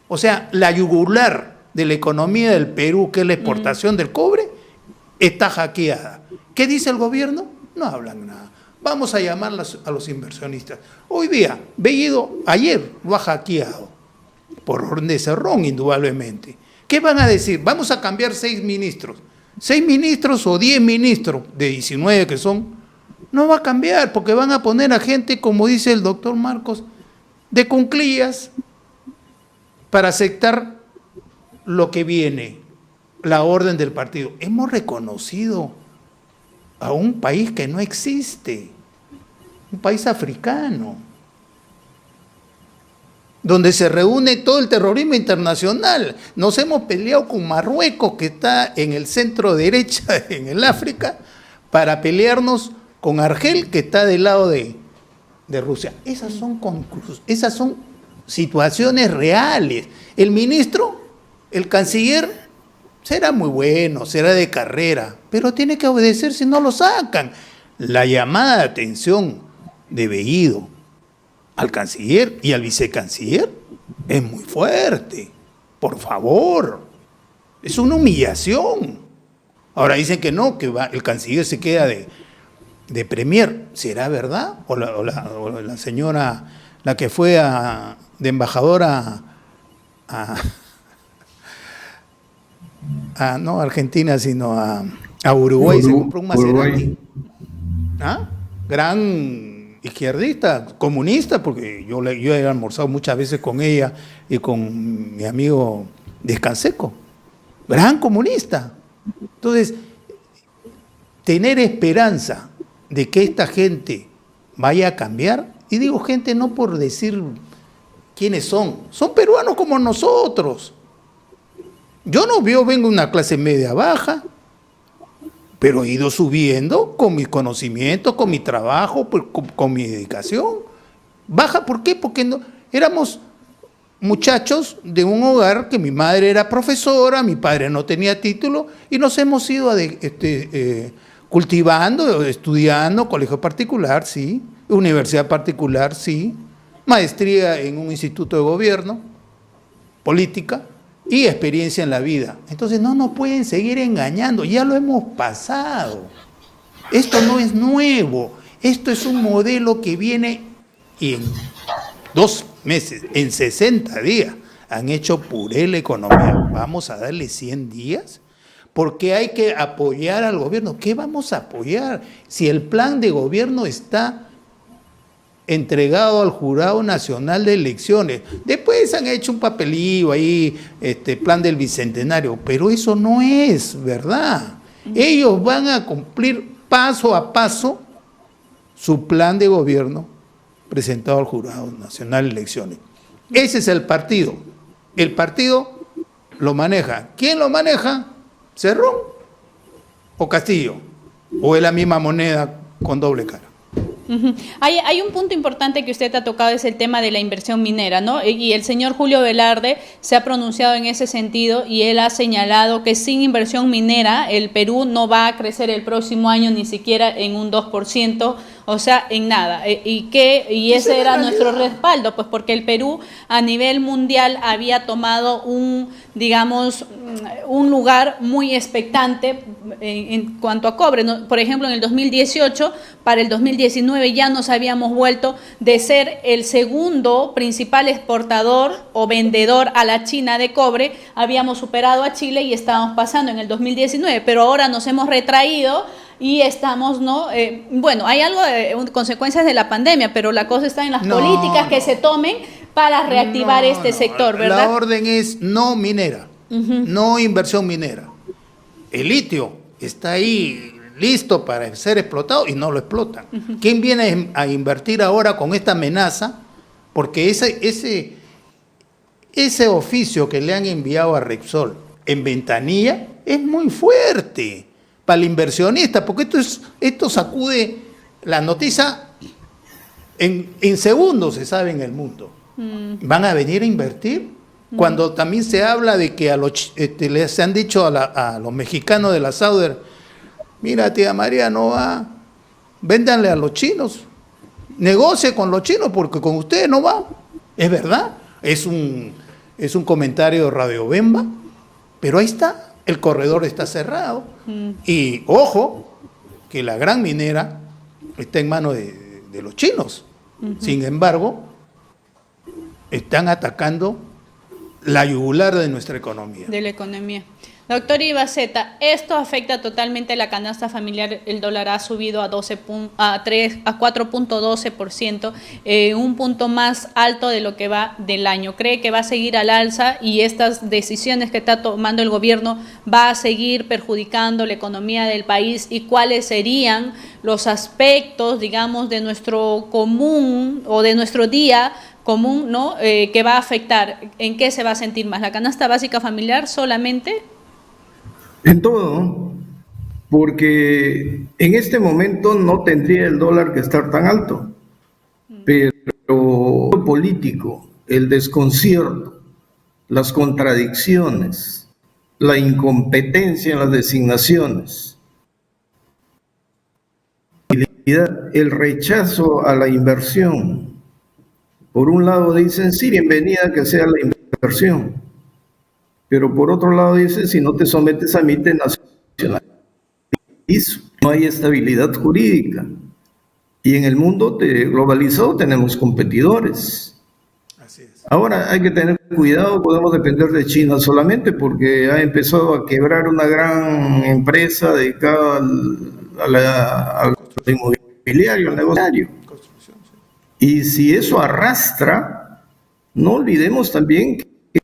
O sea, la yugular de la economía del Perú, que es la exportación del cobre, está hackeada. ¿Qué dice el gobierno? No hablan nada. Vamos a llamar a los inversionistas. Hoy día, Bellido, ayer lo ha hackeado. Por orden de Cerrón, indudablemente. ¿Qué van a decir? Vamos a cambiar 6 ministros. 6 ministros o 10 ministros de 19 que son. No va a cambiar, porque van a poner a gente, como dice el doctor Marcos, de cunclillas para aceptar lo que viene, la orden del partido. Hemos reconocido a un país que no existe, un país africano, donde se reúne todo el terrorismo internacional. Nos hemos peleado con Marruecos, que está en el centro derecha, en el África, para pelearnos con Argel, que está del lado de Rusia. Esas son situaciones reales. El ministro, el canciller, será muy bueno, será de carrera, pero tiene que obedecer si no lo sacan. La llamada de atención de Bellido al canciller y al vicecanciller Es muy fuerte. Por favor. Es una humillación. Ahora dicen que no, que el canciller se queda de premier. ¿Será verdad? O la señora, la que fue de embajadora no a Argentina, sino a Uruguay, se compró un Maserati. ¿Ah? Gran izquierdista, comunista, porque yo he almorzado muchas veces con ella y con mi amigo Descanseco. Gran comunista. Entonces, tener esperanza de que esta gente vaya a cambiar, y digo gente no por decir quiénes son peruanos como nosotros. Yo vengo de una clase media baja, pero he ido subiendo con mis conocimientos, con mi trabajo, con mi dedicación. Baja, ¿por qué? Porque éramos muchachos de un hogar que mi madre era profesora, mi padre no tenía título, y nos hemos ido cultivando, estudiando, colegio particular, sí, universidad particular, sí, maestría en un instituto de gobierno, política y experiencia en la vida. Entonces no nos pueden seguir engañando, ya lo hemos pasado. Esto no es nuevo, esto es un modelo que viene y en 2 meses, en 60 días, han hecho puré la economía. ¿Vamos a darle 100 días? Porque hay que apoyar al gobierno. ¿Qué vamos a apoyar? Si el plan de gobierno está entregado al Jurado Nacional de Elecciones. Después han hecho un papelillo ahí, plan del Bicentenario, pero eso no es verdad. Ellos van a cumplir paso a paso su plan de gobierno presentado al Jurado Nacional de Elecciones. Ese es el partido. El partido lo maneja. ¿Quién lo maneja? ¿Cerrón o Castillo? ¿O es la misma moneda con doble cara? Hay un punto importante que usted ha tocado, es el tema de la inversión minera, ¿no? Y el señor Julio Velarde se ha pronunciado en ese sentido y él ha señalado que sin inversión minera el Perú no va a crecer el próximo año ni siquiera en un 2%, o sea, en nada. Y ese era nuestro respaldo, pues porque el Perú a nivel mundial había tomado un lugar muy expectante en cuanto a cobre, ¿no? Por ejemplo, en el 2018, para el 2019 ya nos habíamos vuelto de ser el segundo principal exportador o vendedor a la China de cobre, habíamos superado a Chile y estábamos pasando en el 2019, pero ahora nos hemos retraído y estamos, ¿no? Bueno, hay algo de consecuencias de la pandemia, pero la cosa está en las políticas que se tomen para reactivar este sector, ¿verdad? La orden es no minera, no inversión minera. El litio está ahí listo para ser explotado y no lo explotan. ¿Quién viene a invertir ahora con esta amenaza? Porque ese oficio que le han enviado a Repsol en ventanilla es muy fuerte para el inversionista, porque esto sacude la noticia en segundos, se sabe en el mundo. ¿Van a venir a invertir? Cuando también se habla de que les han dicho a los mexicanos de la Sauder, mira, tía María, no va, véndanle a los chinos, negocie con los chinos porque con ustedes no va. Es verdad, es un comentario de Radio Bemba, pero ahí está, el corredor está cerrado. Y ojo, que la gran minera está en manos de los chinos. Sin embargo, están atacando la yugular de nuestra economía. De la economía. Doctor Ibaceta, esto afecta totalmente la canasta familiar. El dólar ha subido a 4.12%, un punto más alto de lo que va del año. ¿Cree que va a seguir al alza y estas decisiones que está tomando el gobierno va a seguir perjudicando la economía del país? ¿Y cuáles serían los aspectos, digamos, de nuestro común o de nuestro día común, ¿no? Que va a afectar? ¿En qué se va a sentir más? ¿La canasta básica familiar solamente? En todo, porque en este momento no tendría el dólar que estar tan alto, pero lo político, el desconcierto, las contradicciones, la incompetencia en las designaciones, el rechazo a la inversión, Por un lado dicen, sí, bienvenida que sea la inversión, pero por otro lado dicen, si no te sometes a mí, te nacionalizas. No hay estabilidad jurídica. Y en el mundo globalizado tenemos competidores. Así es. Ahora hay que tener cuidado, podemos depender de China solamente porque ha empezado a quebrar una gran empresa dedicada al inmobiliario, al negociario. Y si eso arrastra, no olvidemos también que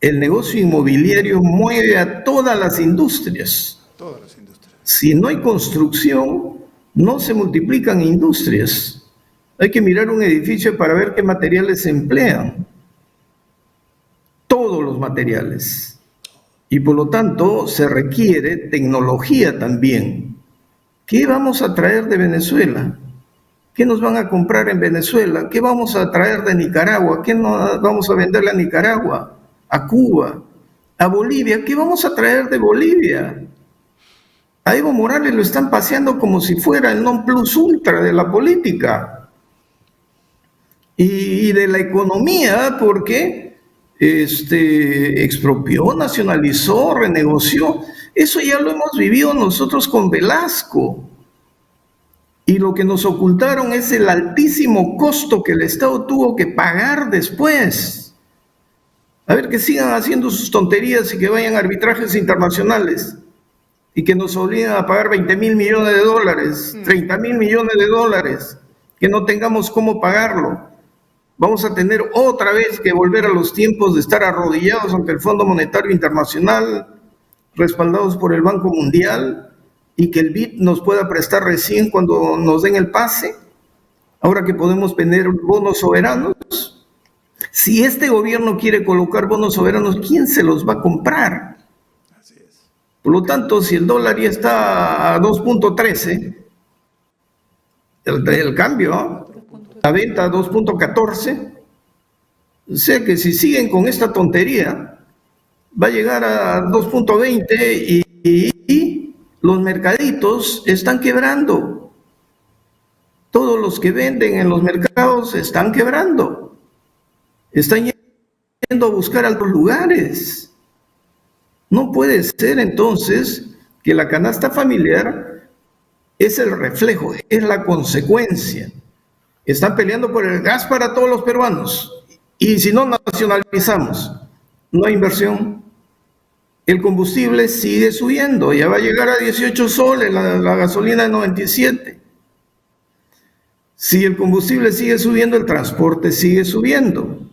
el negocio inmobiliario mueve a todas las industrias. Todas las industrias. Si no hay construcción, no se multiplican industrias. Hay que mirar un edificio para ver qué materiales se emplean. Todos los materiales. Y por lo tanto, se requiere tecnología también. ¿Qué vamos a traer de Venezuela? ¿Qué nos van a comprar en Venezuela? ¿Qué vamos a traer de Nicaragua? ¿Qué vamos a venderle a Nicaragua? ¿A Cuba? ¿A Bolivia? ¿Qué vamos a traer de Bolivia? A Evo Morales lo están paseando como si fuera el non plus ultra de la política y de la economía, porque expropió, nacionalizó, renegoció. Eso ya lo hemos vivido nosotros con Velasco. Y lo que nos ocultaron es el altísimo costo que el Estado tuvo que pagar después. A ver, que sigan haciendo sus tonterías y que vayan a arbitrajes internacionales y que nos obliguen a pagar 20.000 millones de dólares, 30.000 millones de dólares, que no tengamos cómo pagarlo. Vamos a tener otra vez que volver a los tiempos de estar arrodillados ante el Fondo Monetario Internacional, respaldados por el Banco Mundial, y que el BID nos pueda prestar recién cuando nos den el pase, ahora que podemos tener bonos soberanos. Si este gobierno quiere colocar bonos soberanos, ¿quién se los va a comprar? Así es. Por lo tanto, si el dólar ya está a 2.13, el cambio, la venta a 2.14, o sea que si siguen con esta tontería, va a llegar a 2.20 y los mercaditos están quebrando. Todos los que venden en los mercados están quebrando. Están yendo a buscar a otros lugares. No puede ser entonces que la canasta familiar es el reflejo, es la consecuencia. Están peleando por el gas para todos los peruanos. Y si no nacionalizamos, no hay inversión. El combustible sigue subiendo, ya va a llegar a 18 soles la gasolina de 97. Si el combustible sigue subiendo, el transporte sigue subiendo.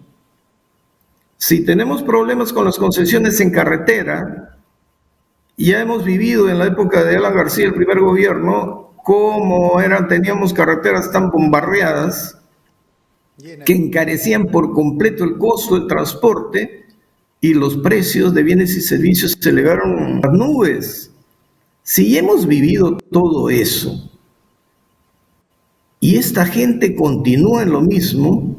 Si tenemos problemas con las concesiones en carretera, ya hemos vivido en la época de Alan García, el primer gobierno, cómo teníamos carreteras tan bombardeadas que encarecían por completo el costo del transporte, y los precios de bienes y servicios se elevaron a las nubes. Si hemos vivido todo eso y esta gente continúa en lo mismo,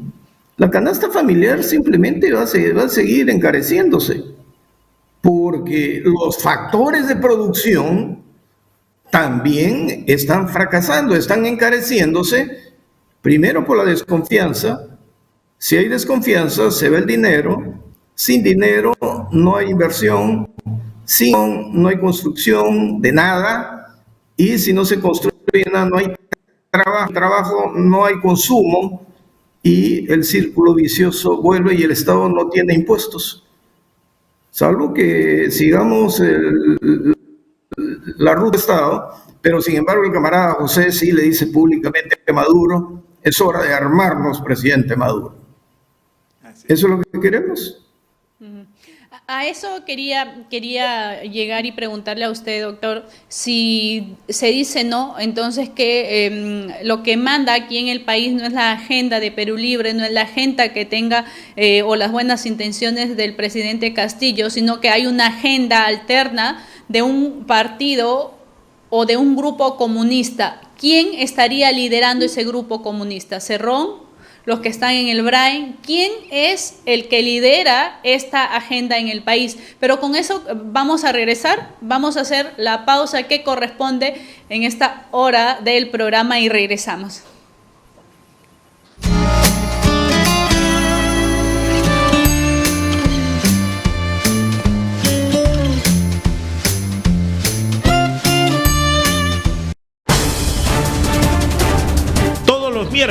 la canasta familiar simplemente va a seguir encareciéndose, porque los factores de producción también están fracasando, están encareciéndose, primero por la desconfianza. Si hay desconfianza, se va el dinero. Sin dinero no hay inversión, no hay construcción de nada, y si no se construye nada, no hay trabajo, no hay consumo, y el círculo vicioso vuelve y el Estado no tiene impuestos. Salvo que sigamos la ruta de Estado, pero sin embargo el camarada José sí le dice públicamente a Maduro, es hora de armarnos, presidente Maduro. ¿Eso es lo que queremos? A eso quería llegar y preguntarle a usted, doctor, si se dice no, entonces que lo que manda aquí en el país no es la agenda de Perú Libre, no es la agenda que tenga o las buenas intenciones del presidente Castillo, sino que hay una agenda alterna de un partido o de un grupo comunista. ¿Quién estaría liderando ese grupo comunista? ¿Cerrón? ¿Los que están en el BRAE? ¿Quién es el que lidera esta agenda en el país? Pero con eso vamos a regresar, vamos a hacer la pausa que corresponde en esta hora del programa y regresamos.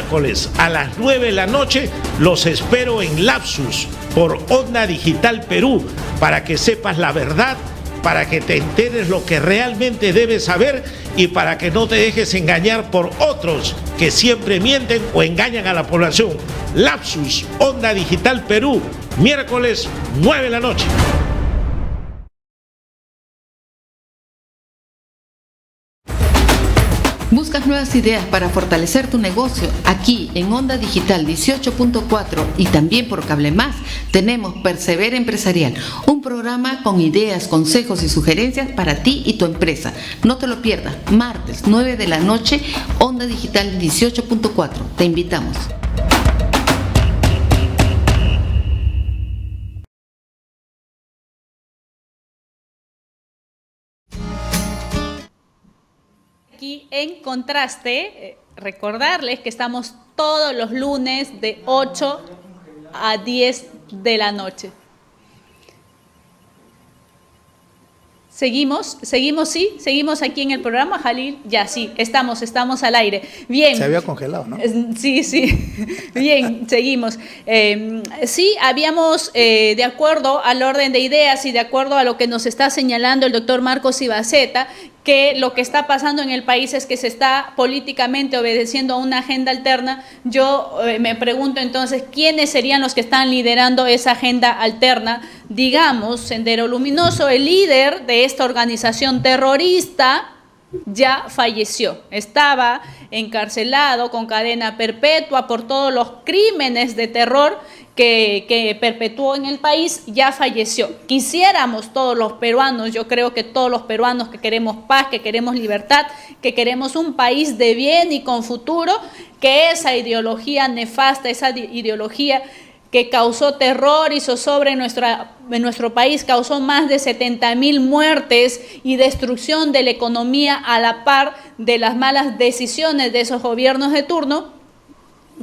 miércoles a las 9 de la noche los espero en Lapsus por Onda Digital Perú para que sepas la verdad, para que te enteres lo que realmente debes saber y para que no te dejes engañar por otros que siempre mienten o engañan a la población. Lapsus, Onda Digital Perú, miércoles 9 de la noche. ¿Buscas nuevas ideas para fortalecer tu negocio? Aquí en Onda Digital 18.4 y también por Cable Más tenemos Persevera Empresarial, un programa con ideas, consejos y sugerencias para ti y tu empresa. No te lo pierdas, martes 9 de la noche, Onda Digital 18.4. Te invitamos. Aquí en contraste, recordarles que estamos todos los lunes de 8 a 10 de la noche. Seguimos aquí en el programa, Jalil. Ya, sí, estamos al aire. Bien. Se había congelado, ¿no? Sí. Bien, seguimos. Sí, habíamos, de acuerdo al orden de ideas y de acuerdo a lo que nos está señalando el doctor Marcos Ibaceta, que lo que está pasando en el país es que se está políticamente obedeciendo a una agenda alterna. Yo me pregunto entonces, ¿quiénes serían los que están liderando esa agenda alterna? Digamos, Sendero Luminoso, el líder de esta organización terrorista, ya falleció. Estaba encarcelado con cadena perpetua por todos los crímenes de terror que perpetuó en el país, ya falleció. Quisiéramos todos los peruanos, yo creo que todos los peruanos que queremos paz, que queremos libertad, que queremos un país de bien y con futuro, que esa ideología nefasta, esa ideología que causó terror y zozobra en nuestro país, causó más de 70.000 muertes y destrucción de la economía a la par de las malas decisiones de esos gobiernos de turno,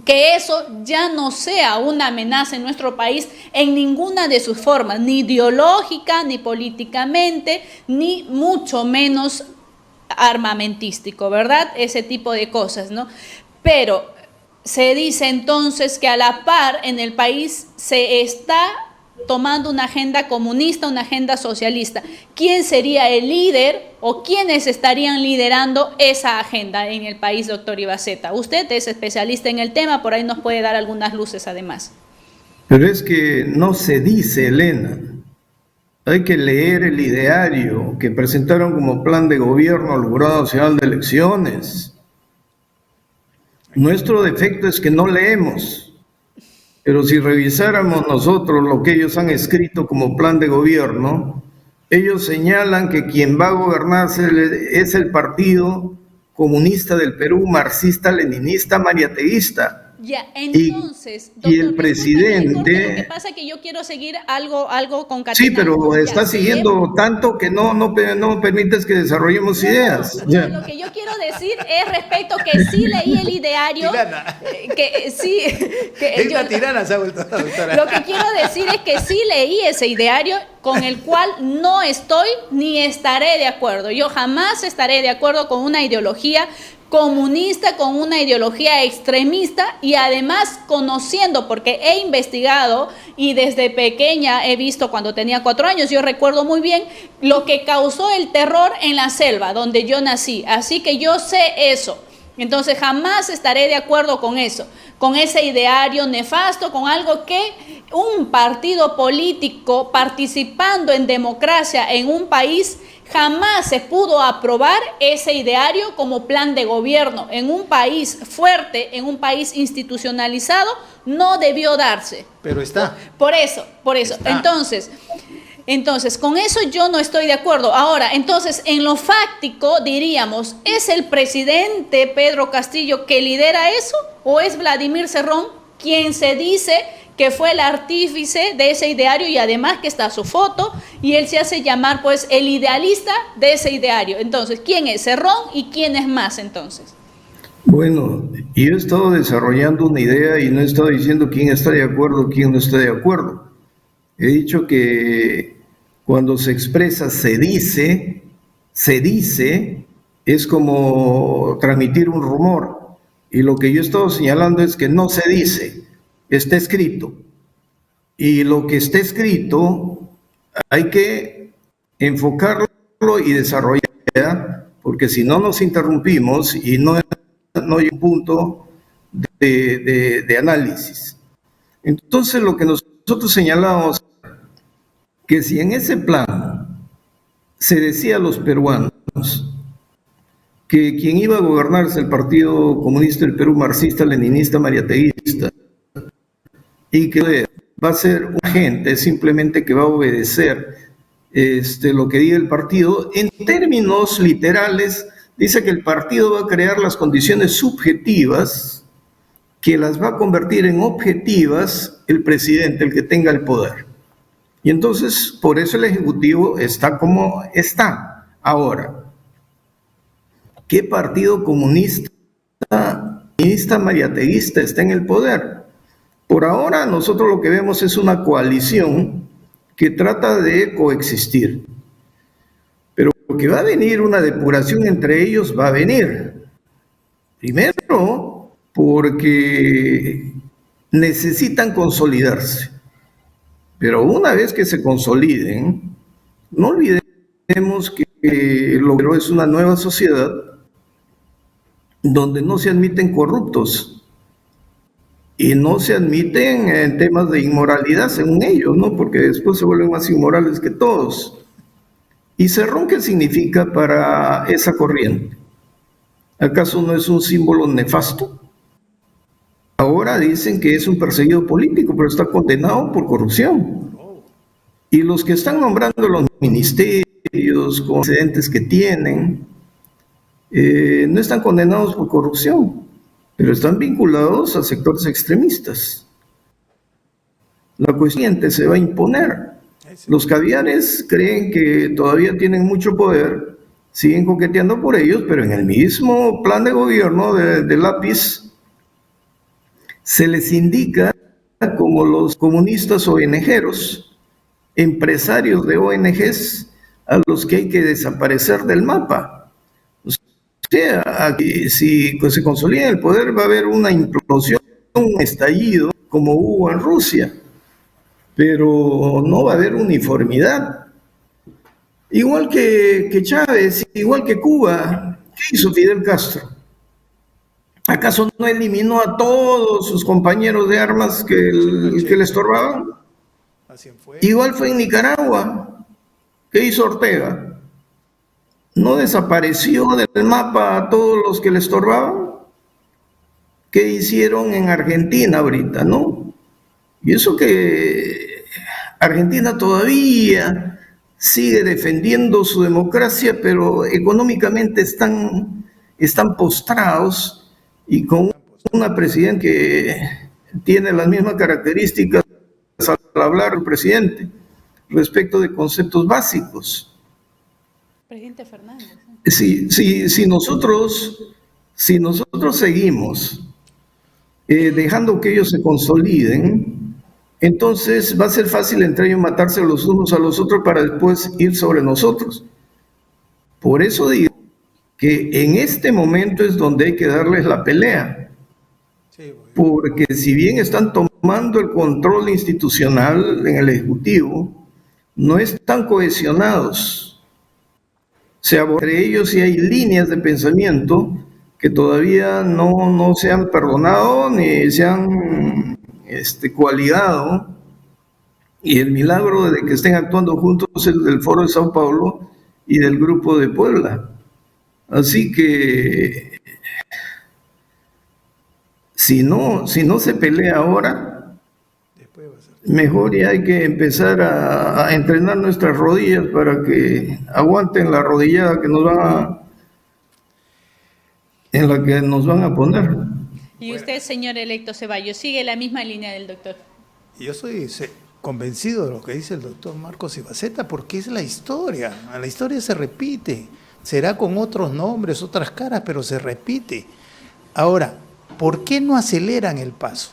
que eso ya no sea una amenaza en nuestro país en ninguna de sus formas, ni ideológica, ni políticamente, ni mucho menos armamentístico, ¿verdad? Ese tipo de cosas, ¿no? Pero se dice entonces que a la par en el país se está tomando una agenda comunista, una agenda socialista. ¿Quién sería el líder o quiénes estarían liderando esa agenda en el país, doctor Ibaceta? Usted es especialista en el tema, por ahí nos puede dar algunas luces además. Pero es que no se dice, Elena. Hay que leer el ideario que presentaron como plan de gobierno al Jurado Nacional de Elecciones. Nuestro defecto es que no leemos. Pero si revisáramos nosotros lo que ellos han escrito como plan de gobierno, ellos señalan que quien va a gobernar es el Partido Comunista del Perú, marxista-leninista, mariateísta. Ya, entonces, doctor, y el presidente... Lo que pasa es que yo quiero seguir algo concatenado. Sí, pero está siguiendo tanto que no permites que desarrollemos ideas. Ya. Lo que yo quiero decir es respecto que sí leí el ideario. Que sí. Es una tirana, se ha vuelto, doctora. Lo que quiero decir es que sí leí ese ideario con el cual no estoy ni estaré de acuerdo. Yo jamás estaré de acuerdo con una ideología comunista, con una ideología extremista y además conociendo, porque he investigado y desde pequeña he visto cuando tenía 4 años, yo recuerdo muy bien lo que causó el terror en la selva donde yo nací, así que yo sé eso. Entonces jamás estaré de acuerdo con eso, con ese ideario nefasto, con algo que un partido político participando en democracia en un país jamás se pudo aprobar ese ideario como plan de gobierno. En un país fuerte, en un país institucionalizado, no debió darse. Pero está. Por eso. Está. Entonces, con eso yo no estoy de acuerdo. Ahora, entonces, en lo fáctico, diríamos, ¿es el presidente Pedro Castillo que lidera eso? ¿O es Vladimir Cerrón quien se dice que fue el artífice de ese ideario y además que está su foto y él se hace llamar pues el idealista de ese ideario? Entonces, ¿quién es Cerrón y quién es más entonces? Bueno, yo he estado desarrollando una idea y no he estado diciendo quién está de acuerdo, quién no está de acuerdo. He dicho que cuando se expresa se dice, es como transmitir un rumor. Y lo que yo he estado señalando es que no se dice, está escrito. Y lo que está escrito hay que enfocarlo y desarrollar, porque si no nos interrumpimos y no hay un punto de análisis. Entonces lo que nosotros señalamos, que si en ese plan se decía a los peruanos que quien iba a gobernar es el Partido Comunista del Perú, marxista, leninista, mariateísta, y que va a ser un agente simplemente que va a obedecer lo que diga el partido, en términos literales, dice que el partido va a crear las condiciones subjetivas que las va a convertir en objetivas el presidente, el que tenga el poder. Y entonces, por eso el Ejecutivo está como está. Ahora, ¿qué partido comunista mariateísta está en el poder? Por ahora, nosotros lo que vemos es una coalición que trata de coexistir. Pero que va a venir una depuración entre ellos, va a venir. Primero, porque necesitan consolidarse. Pero una vez que se consoliden, no olvidemos que lo que es una nueva sociedad donde no se admiten corruptos y no se admiten en temas de inmoralidad, según ellos, ¿no? Porque después se vuelven más inmorales que todos. ¿Y Cerrón qué significa para esa corriente? ¿Acaso no es un símbolo nefasto? Ahora dicen que es un perseguido político, pero está condenado por corrupción. Y los que están nombrando los ministerios con antecedentes que tienen, no están condenados por corrupción, pero están vinculados a sectores extremistas. La cuestión se va a imponer. Los caviares creen que todavía tienen mucho poder, siguen coqueteando por ellos, pero en el mismo plan de gobierno de Lápiz se les indica como los comunistas ONGeros, empresarios de ONGs, a los que hay que desaparecer del mapa. O sea, si se consolida el poder va a haber una implosión, un estallido, como hubo en Rusia, pero no va a haber uniformidad. Igual que Chávez, igual que Cuba, ¿qué hizo Fidel Castro? ¿Acaso no eliminó a todos sus compañeros de armas que le estorbaban? Igual fue en Nicaragua. ¿Qué hizo Ortega? ¿No desapareció del mapa a todos los que le estorbaban? ¿Qué hicieron en Argentina ahorita, no? Y eso que Argentina todavía sigue defendiendo su democracia, pero económicamente están postrados, y con una presidenta que tiene las mismas características al hablar el presidente respecto de conceptos básicos. Presidente Fernández. Si nosotros seguimos dejando que ellos se consoliden, entonces va a ser fácil entre ellos matarse los unos a los otros para después ir sobre nosotros. Por eso digo que en este momento es donde hay que darles la pelea, porque si bien están tomando el control institucional en el Ejecutivo, no están cohesionados. O sea, entre ellos sí hay líneas de pensamiento que todavía no se han perdonado ni se han coaligado, y el milagro de que estén actuando juntos es el del Foro de Sao Paulo y del Grupo de Puebla. Así que si no se pelea ahora, mejor ya hay que empezar a entrenar nuestras rodillas para que aguanten la rodillada que en la que nos van a poner. Y usted, señor electo Ceballos, sigue la misma línea del doctor. Yo soy convencido de lo que dice el doctor Marcos Ibaceta, porque es la historia se repite. Será con otros nombres, otras caras, pero se repite. Ahora, ¿por qué no aceleran el paso?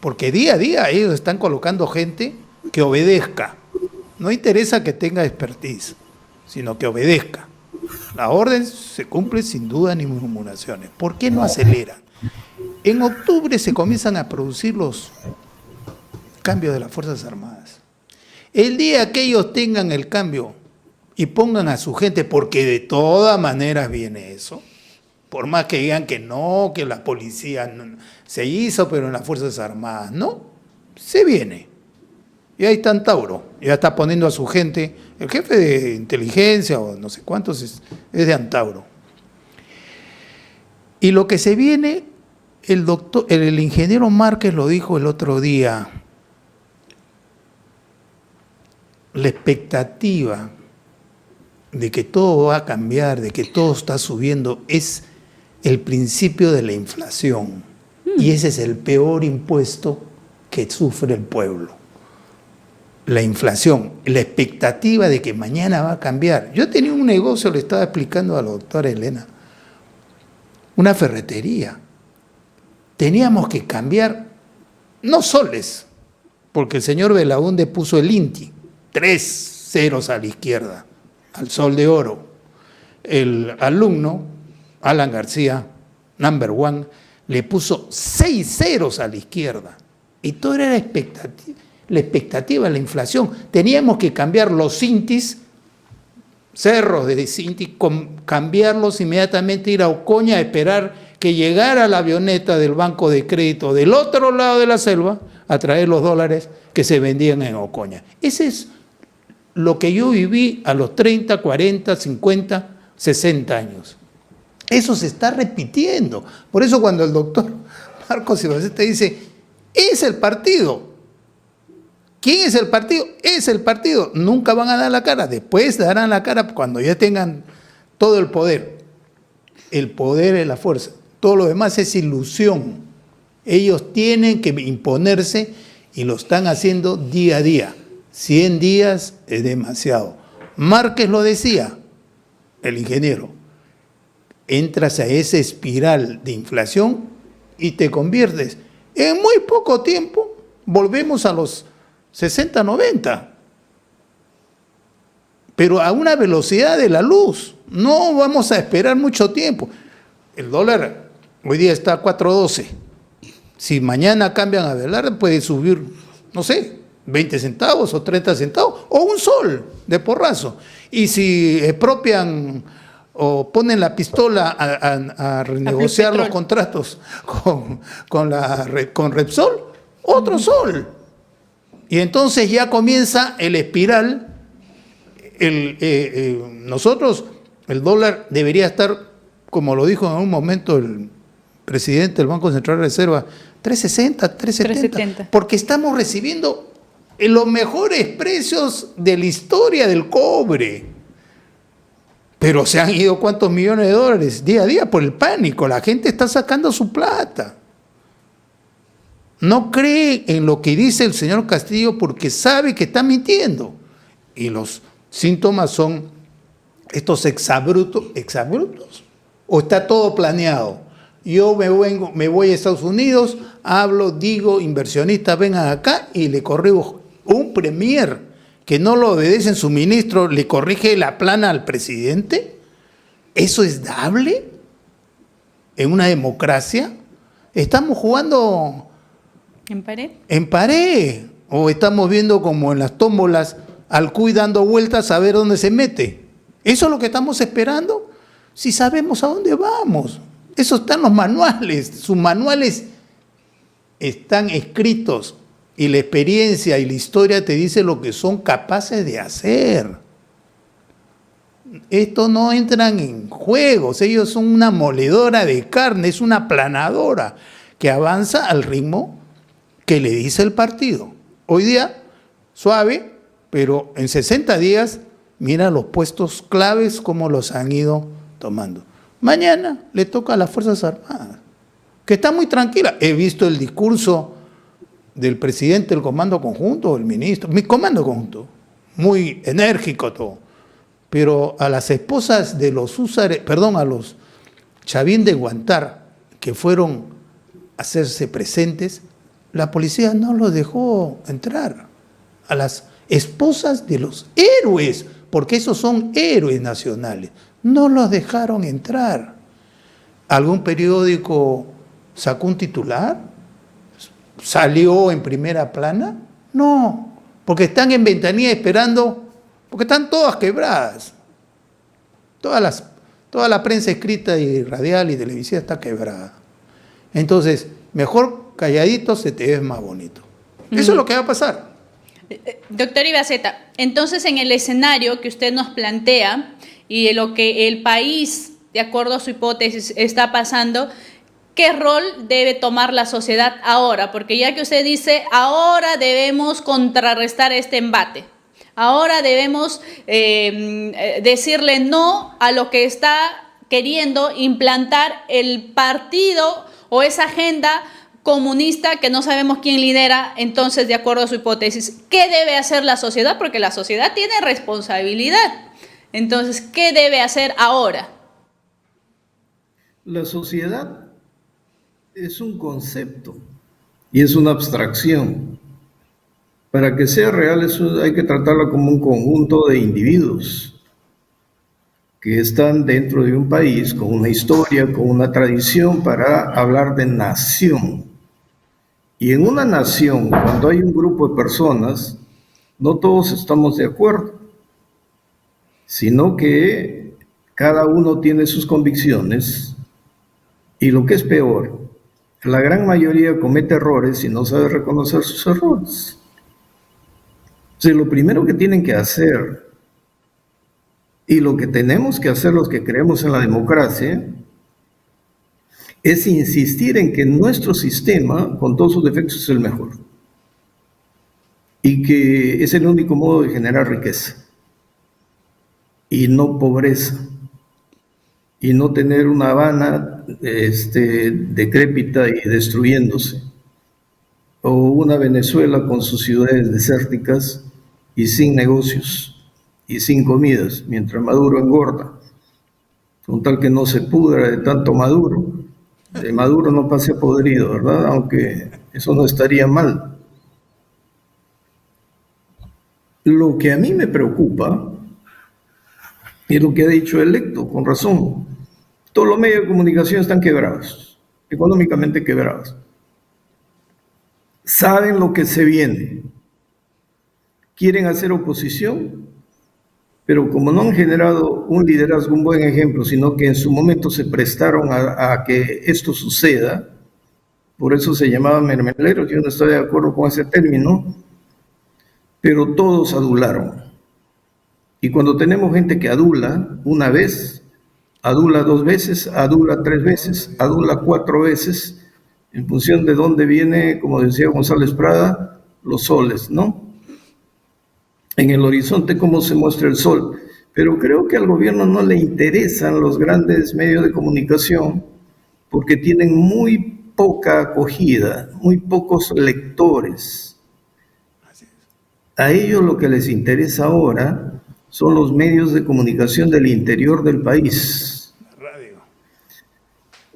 Porque día a día ellos están colocando gente que obedezca. No interesa que tenga expertise, sino que obedezca. La orden se cumple sin duda ni murmuraciones. ¿Por qué no aceleran? En octubre se comienzan a producir los cambios de las Fuerzas Armadas. El día que ellos tengan el cambio y pongan a su gente, porque de todas maneras viene eso, por más que digan que no, que la policía no, se hizo, pero en las Fuerzas Armadas no, se viene. Y ahí está Antauro, ya está poniendo a su gente, el jefe de inteligencia o no sé cuántos es de Antauro. Y lo que se viene, el ingeniero Márquez lo dijo el otro día, la expectativa de que todo va a cambiar, de que todo está subiendo, es el principio de la inflación. Y ese es el peor impuesto que sufre el pueblo. La inflación, la expectativa de que mañana va a cambiar. Yo tenía un negocio, le estaba explicando a la doctora Elena, una ferretería. Teníamos que cambiar, no soles, porque el señor Belaúnde puso el INTI, 3 ceros a la izquierda, al sol de oro. El alumno, Alan García, number one, le puso 6 ceros a la izquierda. Y todo era la expectativa, la inflación. Teníamos que cambiar los CINTIs, cerros de CINTI, cambiarlos inmediatamente, ir a Ocoña a esperar que llegara la avioneta del banco de crédito del otro lado de la selva a traer los dólares que se vendían en Ocoña. Ese es lo que yo viví a los 30, 40, 50, 60 años. Eso se está repitiendo. Por eso cuando el doctor Marcos Ibaceta dice, es el partido. ¿Quién es el partido? Es el partido. Nunca van a dar la cara. Después darán la cara cuando ya tengan todo el poder. El poder es la fuerza. Todo lo demás es ilusión. Ellos tienen que imponerse y lo están haciendo día a día. 100 días es demasiado. Márquez lo decía, el ingeniero. Entras a esa espiral de inflación y te conviertes. En muy poco tiempo volvemos a los 60, 90. Pero a una velocidad de la luz. No vamos a esperar mucho tiempo. El dólar hoy día está a 4.12. Si mañana cambian a Velarde, puede subir, no sé, 20 centavos o 30 centavos, o un sol de porrazo. Y si expropian o ponen la pistola a renegociar los contratos con Repsol, otro sol. Y entonces ya comienza el espiral. Nosotros, el dólar debería estar, como lo dijo en un momento el presidente del Banco Central de Reserva, 3.60, 3.70, porque estamos recibiendo los mejores precios de la historia del cobre. Pero se han ido ¿cuántos millones de dólares? Día a día por el pánico. La gente está sacando su plata. No cree en lo que dice el señor Castillo porque sabe que está mintiendo. Y los síntomas son estos exabruptos. ¿O está todo planeado? Yo me voy a Estados Unidos, hablo, digo, inversionistas vengan acá y le corrijo un premier que no lo obedece en su ministro, le corrige la plana al presidente. ¿Eso es dable en una democracia? ¿Estamos jugando en pared? En pared. ¿O estamos viendo como en las tómbolas al cuy dando vueltas a ver dónde se mete? ¿Eso es lo que estamos esperando? Si sabemos a dónde vamos. Eso está en los manuales. Sus manuales están escritos y la experiencia y la historia te dice lo que son capaces de hacer. Estos no entran en juegos. Ellos son una moledora de carne, es una aplanadora que avanza al ritmo que le dice el partido. Hoy día, suave, pero en 60 días, mira los puestos claves como los han ido tomando. Mañana le toca a las Fuerzas Armadas, que está muy tranquila. He visto el discurso del presidente del Comando Conjunto, el ministro, mi Comando Conjunto, muy enérgico todo. Pero a las esposas de los húsares, a los Chavín de Guantar, que fueron a hacerse presentes, la policía no los dejó entrar. A las esposas de los héroes, porque esos son héroes nacionales. No los dejaron entrar. ¿Algún periódico sacó un titular? ¿Salió en primera plana? No, porque están en ventanilla esperando, porque están todas quebradas. Toda la prensa escrita y radial y televisiva está quebrada. Entonces, mejor calladito se te ve más bonito. Eso es lo que va a pasar. Doctor Ibaceta, entonces en el escenario que usted nos plantea y lo que el país, de acuerdo a su hipótesis, está pasando, ¿qué rol debe tomar la sociedad ahora? Porque ya que usted dice, ahora debemos contrarrestar este embate. Ahora debemos decirle no a lo que está queriendo implantar el partido o esa agenda comunista que no sabemos quién lidera. Entonces, de acuerdo a su hipótesis, ¿qué debe hacer la sociedad? Porque la sociedad tiene responsabilidad. Entonces, ¿qué debe hacer ahora? La sociedad es un concepto y es una abstracción. Para que sea real, eso hay que tratarla como un conjunto de individuos que están dentro de un país con una historia, con una tradición, para hablar de nación. Y en una nación, cuando hay un grupo de personas, no todos estamos de acuerdo, sino que cada uno tiene sus convicciones, y lo que es peor, la gran mayoría comete errores y no sabe reconocer sus errores. O sea, lo primero que tienen que hacer, y lo que tenemos que hacer los que creemos en la democracia, es insistir en que nuestro sistema, con todos sus defectos, es el mejor. Y que es el único modo de generar riqueza. Y no pobreza. Y no tener una Habana decrépita y destruyéndose. O una Venezuela con sus ciudades desérticas y sin negocios y sin comidas, mientras Maduro engorda, con tal que no se pudra de tanto Maduro. De Maduro no pase podrido, ¿verdad? Aunque eso no estaría mal. Lo que a mí me preocupa es lo que ha dicho el electo, con razón. Todos los medios de comunicación están quebrados, económicamente quebrados. Saben lo que se viene. Quieren hacer oposición, pero como no han generado un liderazgo, un buen ejemplo, sino que en su momento se prestaron a que esto suceda, por eso se llamaban mermeleros. Yo no estoy de acuerdo con ese término, pero todos adularon. Y cuando tenemos gente que adula una vez, adula 2 veces, adula 3 veces, adula 4 veces, en función de dónde viene, como decía González Prada, los soles, ¿no? En el horizonte cómo se muestra el sol. Pero creo que al gobierno no le interesan los grandes medios de comunicación porque tienen muy poca acogida, muy pocos lectores. A ellos lo que les interesa ahora son los medios de comunicación del interior del país.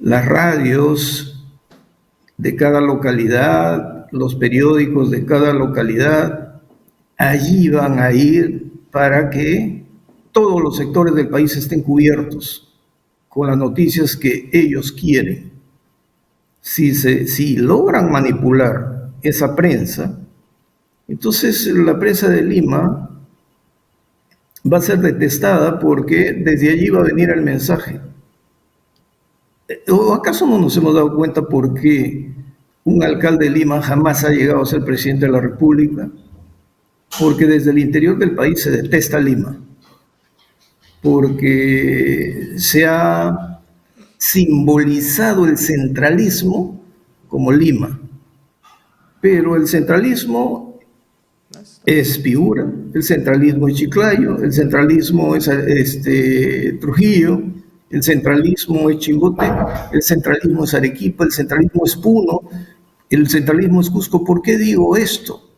Las radios de cada localidad, los periódicos de cada localidad. Allí van a ir para que todos los sectores del país estén cubiertos con las noticias que ellos quieren. Si logran manipular esa prensa, entonces la prensa de Lima va a ser detestada porque desde allí va a venir el mensaje. ¿O acaso no nos hemos dado cuenta por qué un alcalde de Lima jamás ha llegado a ser presidente de la República? Porque desde el interior del país se detesta Lima, porque se ha simbolizado el centralismo como Lima, pero el centralismo es Piura, el centralismo es Chiclayo, el centralismo es Trujillo, el centralismo es Chimbote, el centralismo es Arequipa, el centralismo es Puno, el centralismo es Cusco. ¿Por qué digo esto?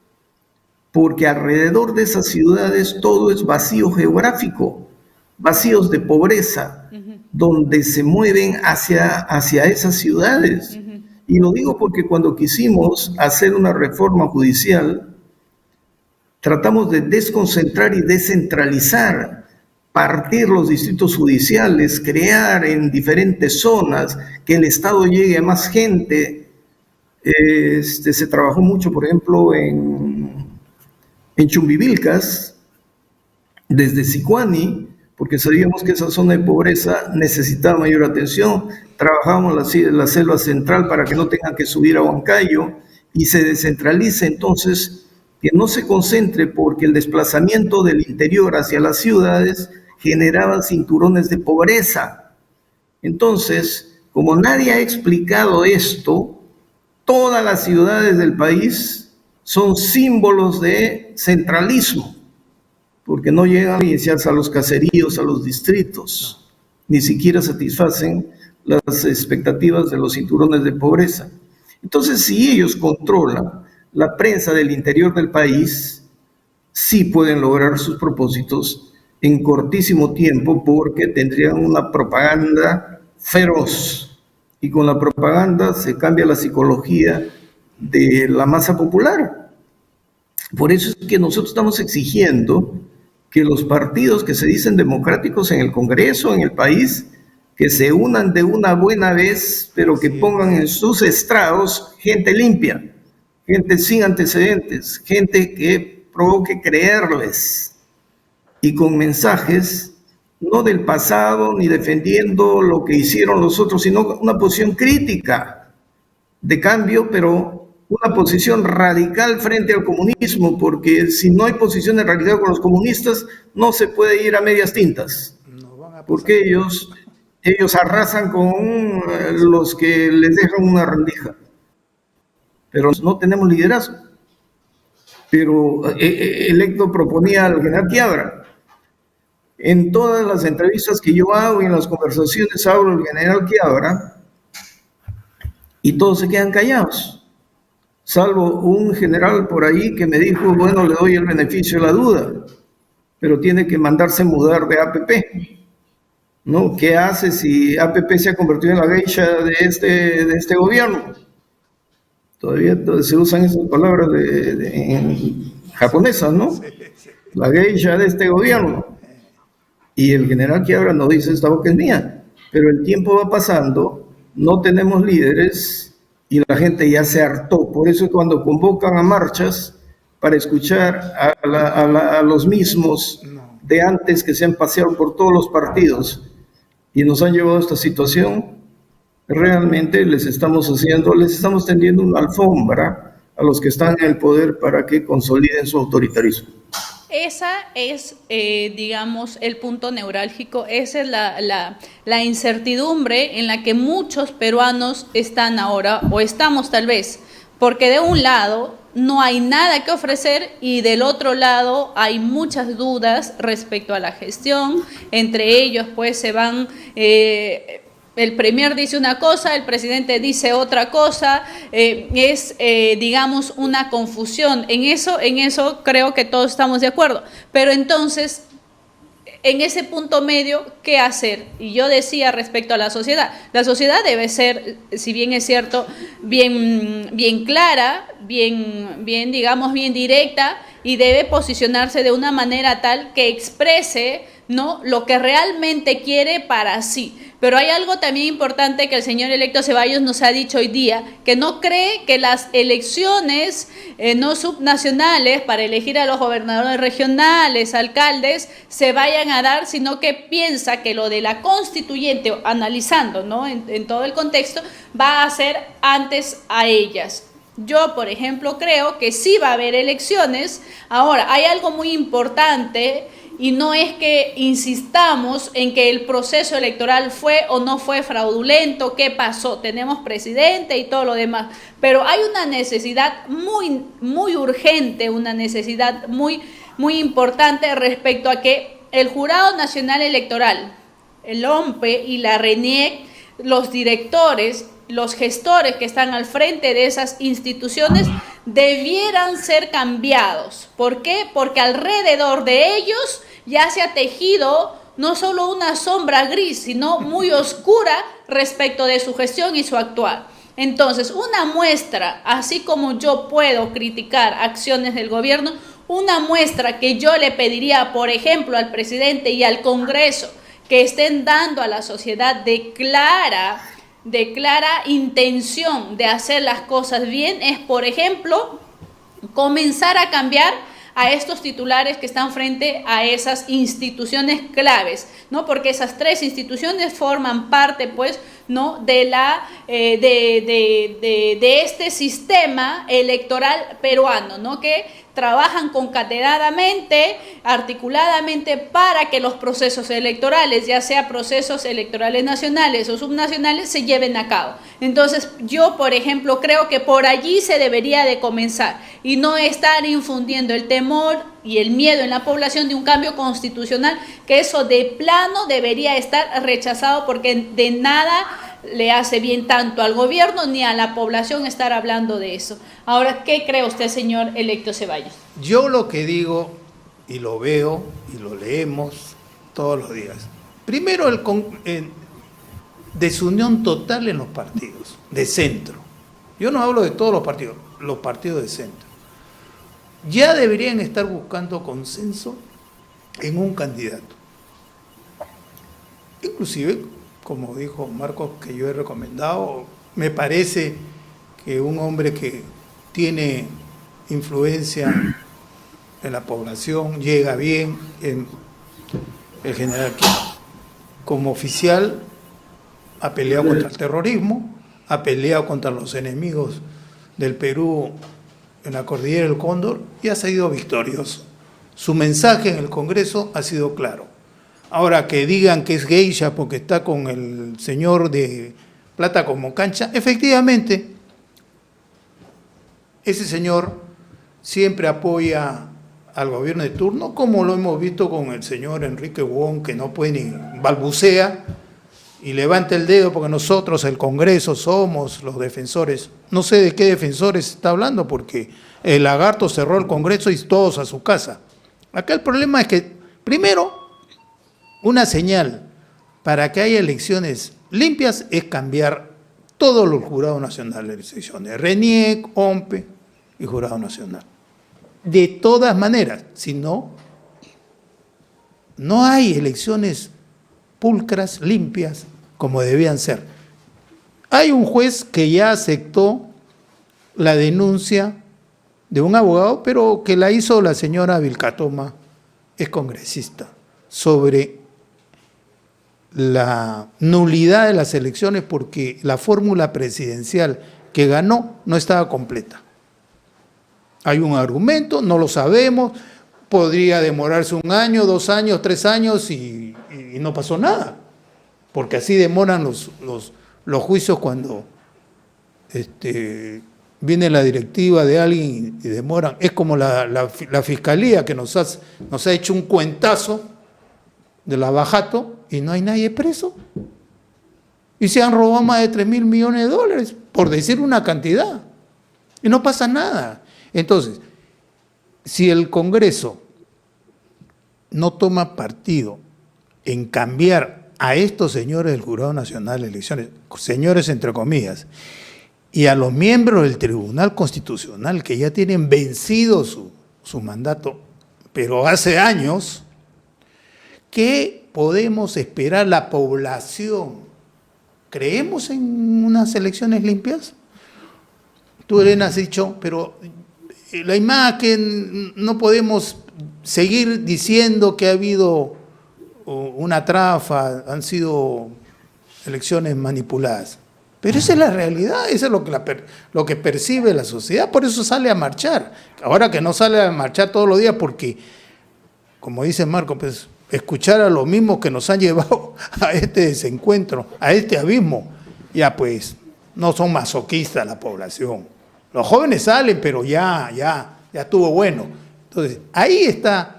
Porque alrededor de esas ciudades todo es vacío geográfico, vacíos de pobreza, donde se mueven hacia esas ciudades. Y lo digo porque cuando quisimos hacer una reforma judicial, tratamos de desconcentrar y descentralizar, partir los distritos judiciales, crear en diferentes zonas, que el Estado llegue a más gente. Se trabajó mucho, por ejemplo, en Chumbivilcas, desde Sicuani, porque sabíamos que esa zona de pobreza necesitaba mayor atención. Trabajamos la selva central para que no tengan que subir a Huancayo y se descentralice, entonces que no se concentre, porque el desplazamiento del interior hacia las ciudades generaba cinturones de pobreza. Entonces, como nadie ha explicado esto, todas las ciudades del país son símbolos de centralismo, porque no llegan a iniciarse a los caseríos, a los distritos, ni siquiera satisfacen las expectativas de los cinturones de pobreza. Entonces, si ellos controlan la prensa del interior del país, sí pueden lograr sus propósitos en cortísimo tiempo, porque tendrían una propaganda feroz, y con la propaganda se cambia la psicología de la masa popular. Por eso es que nosotros estamos exigiendo que los partidos que se dicen democráticos en el Congreso, en el país, que se unan de una buena vez, pero que pongan en sus estrados gente limpia, gente sin antecedentes, gente que provoque creerles, y con mensajes no del pasado ni defendiendo lo que hicieron los otros, sino una posición crítica de cambio, pero una posición radical frente al comunismo, porque si no hay posiciones radicales con los comunistas, no se puede ir a medias tintas, porque ellos arrasan con los que les dejan una rendija, pero no tenemos liderazgo. Pero Electo proponía al general Quiabra. En todas las entrevistas que yo hago y en las conversaciones hablo del general Quiabra, y todos se quedan callados, salvo un general por ahí que me dijo, bueno, le doy el beneficio de la duda, pero tiene que mandarse mudar de APP, ¿no? ¿Qué hace si APP se ha convertido en la geisha de este gobierno? Todavía se usan esas palabras en japonesas, ¿no? La geisha de este gobierno. Y el general Quiabra no dice, esta boca es mía, pero el tiempo va pasando, no tenemos líderes y la gente ya se hartó. Por eso cuando convocan a marchas para escuchar a los mismos de antes, que se han paseado por todos los partidos y nos han llevado a esta situación, realmente les estamos tendiendo una alfombra a los que están en el poder para que consoliden su autoritarismo. Esa es, digamos, el punto neurálgico, esa es la incertidumbre en la que muchos peruanos están ahora, o estamos tal vez, porque de un lado no hay nada que ofrecer y del otro lado hay muchas dudas respecto a la gestión. Entre ellos pues se van... el premier dice una cosa, el presidente dice otra cosa, digamos, una confusión. En eso creo que todos estamos de acuerdo. Pero entonces, en ese punto medio, ¿qué hacer? Y yo decía respecto a la sociedad debe ser, si bien es cierto, bien clara, bien, digamos, bien directa, y debe posicionarse de una manera tal que exprese, ¿no?, lo que realmente quiere para sí. Pero hay algo también importante que el señor Electo Ceballos nos ha dicho hoy día, que no cree que las elecciones no subnacionales para elegir a los gobernadores regionales, alcaldes, se vayan a dar, sino que piensa que lo de la constituyente, analizando, ¿no?, en todo el contexto, va a ser antes a ellas. Yo, por ejemplo, creo que sí va a haber elecciones. Ahora, hay algo muy importante, y no es que insistamos en que el proceso electoral fue o no fue fraudulento, qué pasó, tenemos presidente y todo lo demás, pero hay una necesidad muy, muy urgente, una necesidad muy, muy importante respecto a que el Jurado Nacional Electoral, el OMPE y la RENIEC, los directores, los gestores que están al frente de esas instituciones debieran ser cambiados. ¿Por qué? Porque alrededor de ellos ya se ha tejido no solo una sombra gris, sino muy oscura respecto de su gestión y su actuar. Entonces, una muestra, así como yo puedo criticar acciones del gobierno, Una muestra que yo le pediría, por ejemplo, al presidente y al Congreso, que estén dando a la sociedad de clara intención de hacer las cosas bien, es, por ejemplo, comenzar a cambiar a estos titulares que están frente a esas instituciones claves, ¿no? Porque esas 3 instituciones forman parte, pues, ¿no?, de este sistema electoral peruano, ¿no?, que trabajan concatenadamente, articuladamente, para que los procesos electorales, ya sea procesos electorales nacionales o subnacionales, se lleven a cabo. Entonces, yo, por ejemplo, creo que por allí se debería de comenzar y no estar infundiendo el temor y el miedo en la población de un cambio constitucional, que eso de plano debería estar rechazado, porque de nada le hace bien tanto al gobierno ni a la población estar hablando de eso. Ahora, ¿qué cree usted, señor electo Ceballos? Yo lo que digo, y lo veo, y lo leemos todos los días, primero desunión total en los partidos, de centro. Yo no hablo de todos los partidos de centro. Ya deberían estar buscando consenso en un candidato. Inclusive, como dijo Marcos, que yo he recomendado, me parece que un hombre que tiene influencia en la población, llega bien, en el general que como oficial ha peleado contra el terrorismo, ha peleado contra los enemigos del Perú en la cordillera del Cóndor y ha salido victorioso. Su mensaje en el Congreso ha sido claro. Ahora, que digan que es geisha porque está con el señor de plata como cancha, efectivamente, ese señor siempre apoya al gobierno de turno, como lo hemos visto con el señor Enrique Wong, que no puede ni balbucea y levanta el dedo porque nosotros, el Congreso, somos los defensores. No sé de qué defensores está hablando, porque el lagarto cerró el Congreso y todos a su casa. Acá el problema es que, primero, una señal para que haya elecciones limpias es cambiar todos los jurados nacionales de elecciones, RENIEC, OMPE y Jurado Nacional. De todas maneras, si no, no hay elecciones pulcras, limpias, como debían ser. Hay un juez que ya aceptó la denuncia de un abogado, pero que la hizo la señora Vilcatoma, es congresista, sobre la nulidad de las elecciones porque la fórmula presidencial que ganó no estaba completa. Hay un argumento, no lo sabemos, podría demorarse 1 año, 2 años, 3 años y no pasó nada, porque así demoran los juicios cuando viene la directiva de alguien y demoran. Es como la fiscalía que nos ha hecho un cuentazo de la Bajato y no hay nadie preso. Y se han robado más de 3.000 millones de dólares, por decir una cantidad. Y no pasa nada. Entonces, si el Congreso no toma partido en cambiar a estos señores del Jurado Nacional de Elecciones, señores entre comillas, y a los miembros del Tribunal Constitucional que ya tienen vencido su mandato, pero hace años, ¿qué podemos esperar la población? ¿Creemos en unas elecciones limpias? Tú, Elena, has dicho, pero la imagen, no podemos seguir diciendo que ha habido una trafa, han sido elecciones manipuladas. Pero esa es la realidad, eso es lo que percibe la sociedad, por eso sale a marchar. Ahora que no sale a marchar todos los días porque, como dice Marco, pues escuchar a los mismos que nos han llevado a este desencuentro, a este abismo, ya pues no son masoquistas la población. Los jóvenes salen, pero ya estuvo bueno. Entonces, ahí está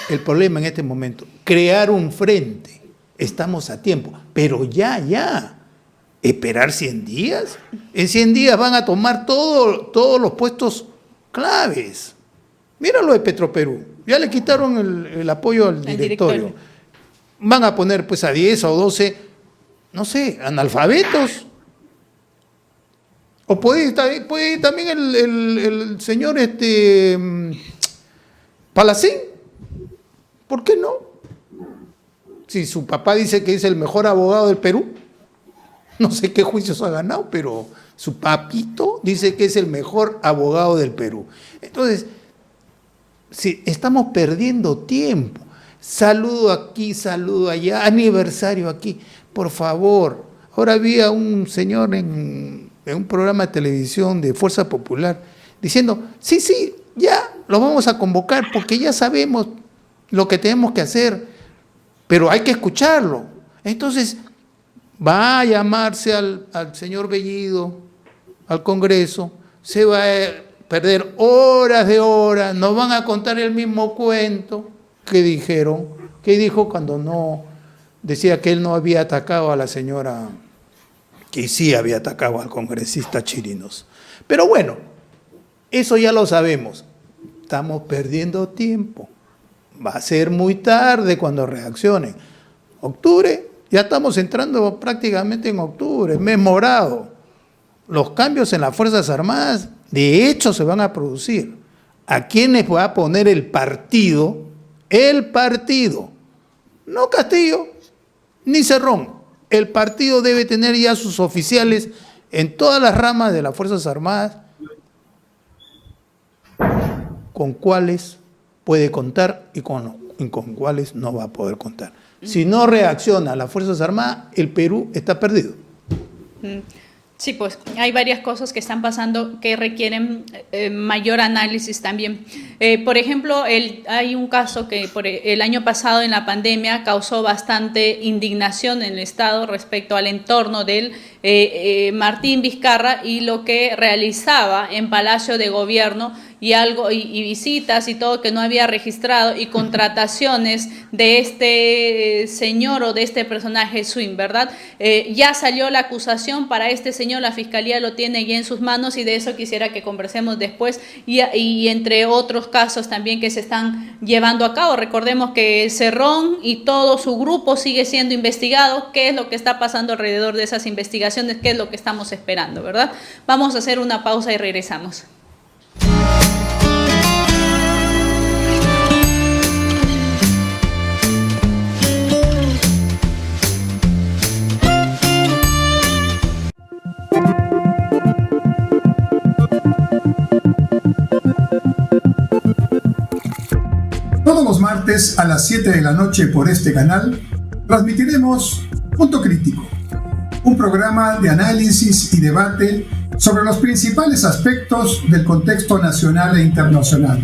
el problema en este momento. Crear un frente. Estamos a tiempo, pero ya. ¿Esperar 100 días? En 100 días van a tomar todos los puestos claves. Mira lo de Petroperú. Ya le quitaron el apoyo al directorio. Van a poner pues a 10 o 12, no sé, analfabetos. O puede también el señor Palacín, ¿por qué no? Si su papá dice que es el mejor abogado del Perú, no sé qué juicios ha ganado, pero su papito dice que es el mejor abogado del Perú. Entonces, si estamos perdiendo tiempo, saludo aquí, saludo allá, aniversario aquí, por favor. Ahora había un señor en un programa de televisión de Fuerza Popular diciendo, sí, ya lo vamos a convocar porque ya sabemos lo que tenemos que hacer, pero hay que escucharlo. Entonces, va a llamarse al señor Bellido, al Congreso, se va a perder horas de horas, nos van a contar el mismo cuento que dijo cuando no, decía que él no había atacado a la señora, que sí había atacado al congresista Chirinos. Pero bueno, eso ya lo sabemos, estamos perdiendo tiempo, va a ser muy tarde cuando reaccionen. Octubre, ya estamos entrando prácticamente en octubre, mes morado. Los cambios en las Fuerzas Armadas, de hecho, se van a producir. ¿A quiénes va a poner el partido? El partido. No Castillo, ni Cerrón. El partido debe tener ya sus oficiales en todas las ramas de las Fuerzas Armadas, con cuáles puede contar y con cuáles no va a poder contar. Si no reacciona las Fuerzas Armadas, el Perú está perdido. Sí, pues hay varias cosas que están pasando que requieren mayor análisis también. Por ejemplo, hay un caso que el año pasado en la pandemia causó bastante indignación en el Estado respecto al entorno del Martín Vizcarra y lo que realizaba en Palacio de Gobierno y visitas y todo que no había registrado y contrataciones de este señor o de este personaje swing, ¿verdad? Ya salió la acusación para este señor, la Fiscalía lo tiene ya en sus manos y de eso quisiera que conversemos después y entre otros casos también que se están llevando a cabo. Recordemos que Cerrón y todo su grupo sigue siendo investigado. ¿Qué es lo que está pasando alrededor de esas investigaciones? ¿Qué es lo que estamos esperando, verdad? Vamos a hacer una pausa y regresamos. Todos los martes a las 7 de la noche por este canal transmitiremos Punto Crítico, un programa de análisis y debate sobre los principales aspectos del contexto nacional e internacional.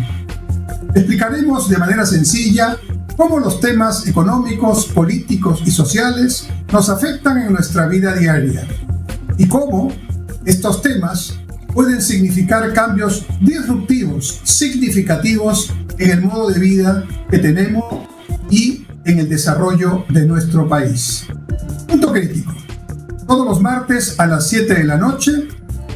Explicaremos de manera sencilla cómo los temas económicos, políticos y sociales nos afectan en nuestra vida diaria y cómo estos temas pueden significar cambios disruptivos, significativos en el modo de vida que tenemos y en el desarrollo de nuestro país. Punto Crítico, todos los martes a las 7 de la noche,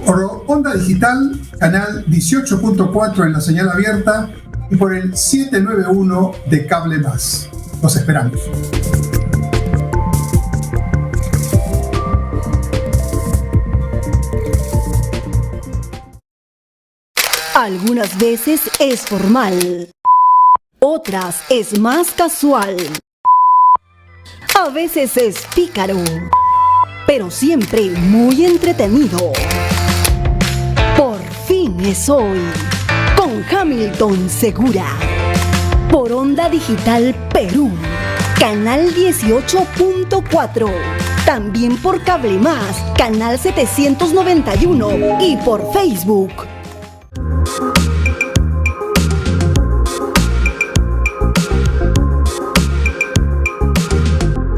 por Onda Digital, canal 18.4 en la señal abierta y por el 791 de Cable Más. Los esperamos. Algunas veces es formal, otras es más casual, a veces es pícaro, pero siempre muy entretenido. Por fin es hoy, con Hamilton Segura, por Onda Digital Perú, canal 18.4, también por Cable Más, canal 791 y por Facebook.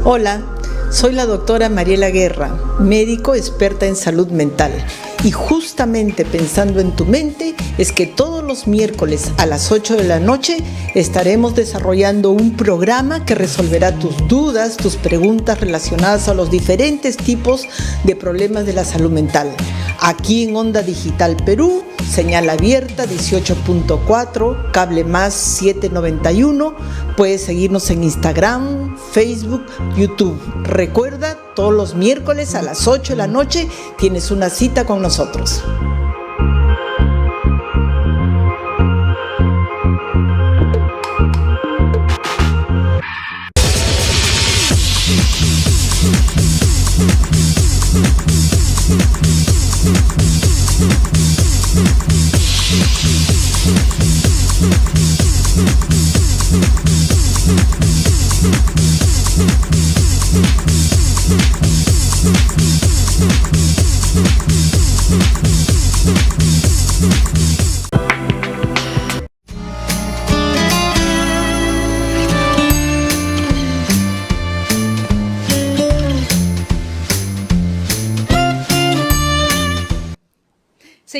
Hola, soy la doctora Mariela Guerra, médico experta en salud mental. Y justamente pensando en tu mente es que todos los miércoles a las 8 de la noche estaremos desarrollando un programa que resolverá tus dudas, tus preguntas relacionadas a los diferentes tipos de problemas de la salud mental. Aquí en Onda Digital Perú, señal abierta 18.4, Cable Más 791. Puedes seguirnos en Instagram, Facebook, YouTube. Recuerda, todos los miércoles a las 8 de la noche tienes una cita con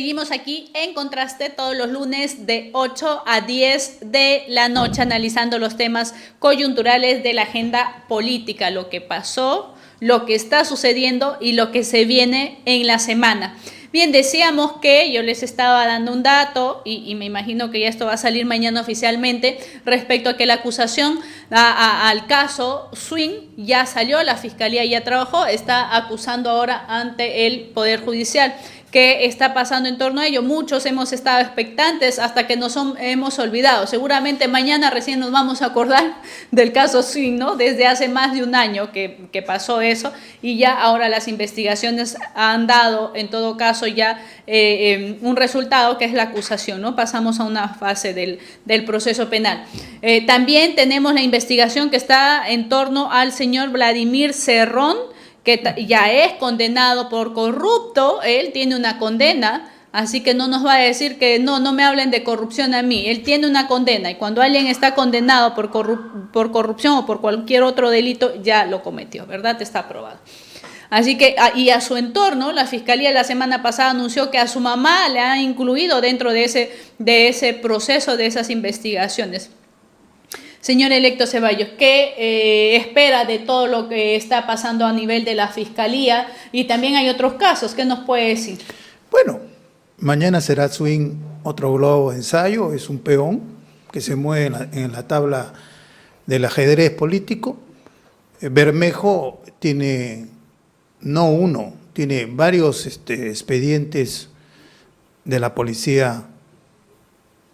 Seguimos aquí en Contraste todos los lunes de 8 a 10 de la noche analizando los temas coyunturales de la agenda política, lo que pasó, lo que está sucediendo y lo que se viene en la semana. Bien, decíamos que yo les estaba dando un dato y me imagino que ya esto va a salir mañana oficialmente respecto a que la acusación al caso Swing ya salió, la Fiscalía ya trabajó, está acusando ahora ante el Poder Judicial. ¿Qué está pasando en torno a ello? Muchos hemos estado expectantes hasta que hemos olvidado. Seguramente mañana recién nos vamos a acordar del caso Swing, ¿no? Desde hace más de un año que pasó eso y ya ahora las investigaciones han dado, en todo caso, ya un resultado que es la acusación, ¿no? Pasamos a una fase del proceso penal. También tenemos la investigación que está en torno al señor Vladimir Cerrón, que ya es condenado por corrupto, él tiene una condena, así que no nos va a decir que no me hablen de corrupción a mí, él tiene una condena y cuando alguien está condenado por corrupción o por cualquier otro delito, ya lo cometió, ¿verdad? Está aprobado. Así que, y a su entorno, la Fiscalía la semana pasada anunció que a su mamá le ha incluido dentro de ese proceso, de esas investigaciones. Señor electo Ceballos, ¿qué espera de todo lo que está pasando a nivel de la Fiscalía? Y también hay otros casos, ¿qué nos puede decir? Bueno, mañana será Swing otro globo de ensayo, es un peón que se mueve en la tabla del ajedrez político. Bermejo tiene, no uno, tiene varios expedientes de la policía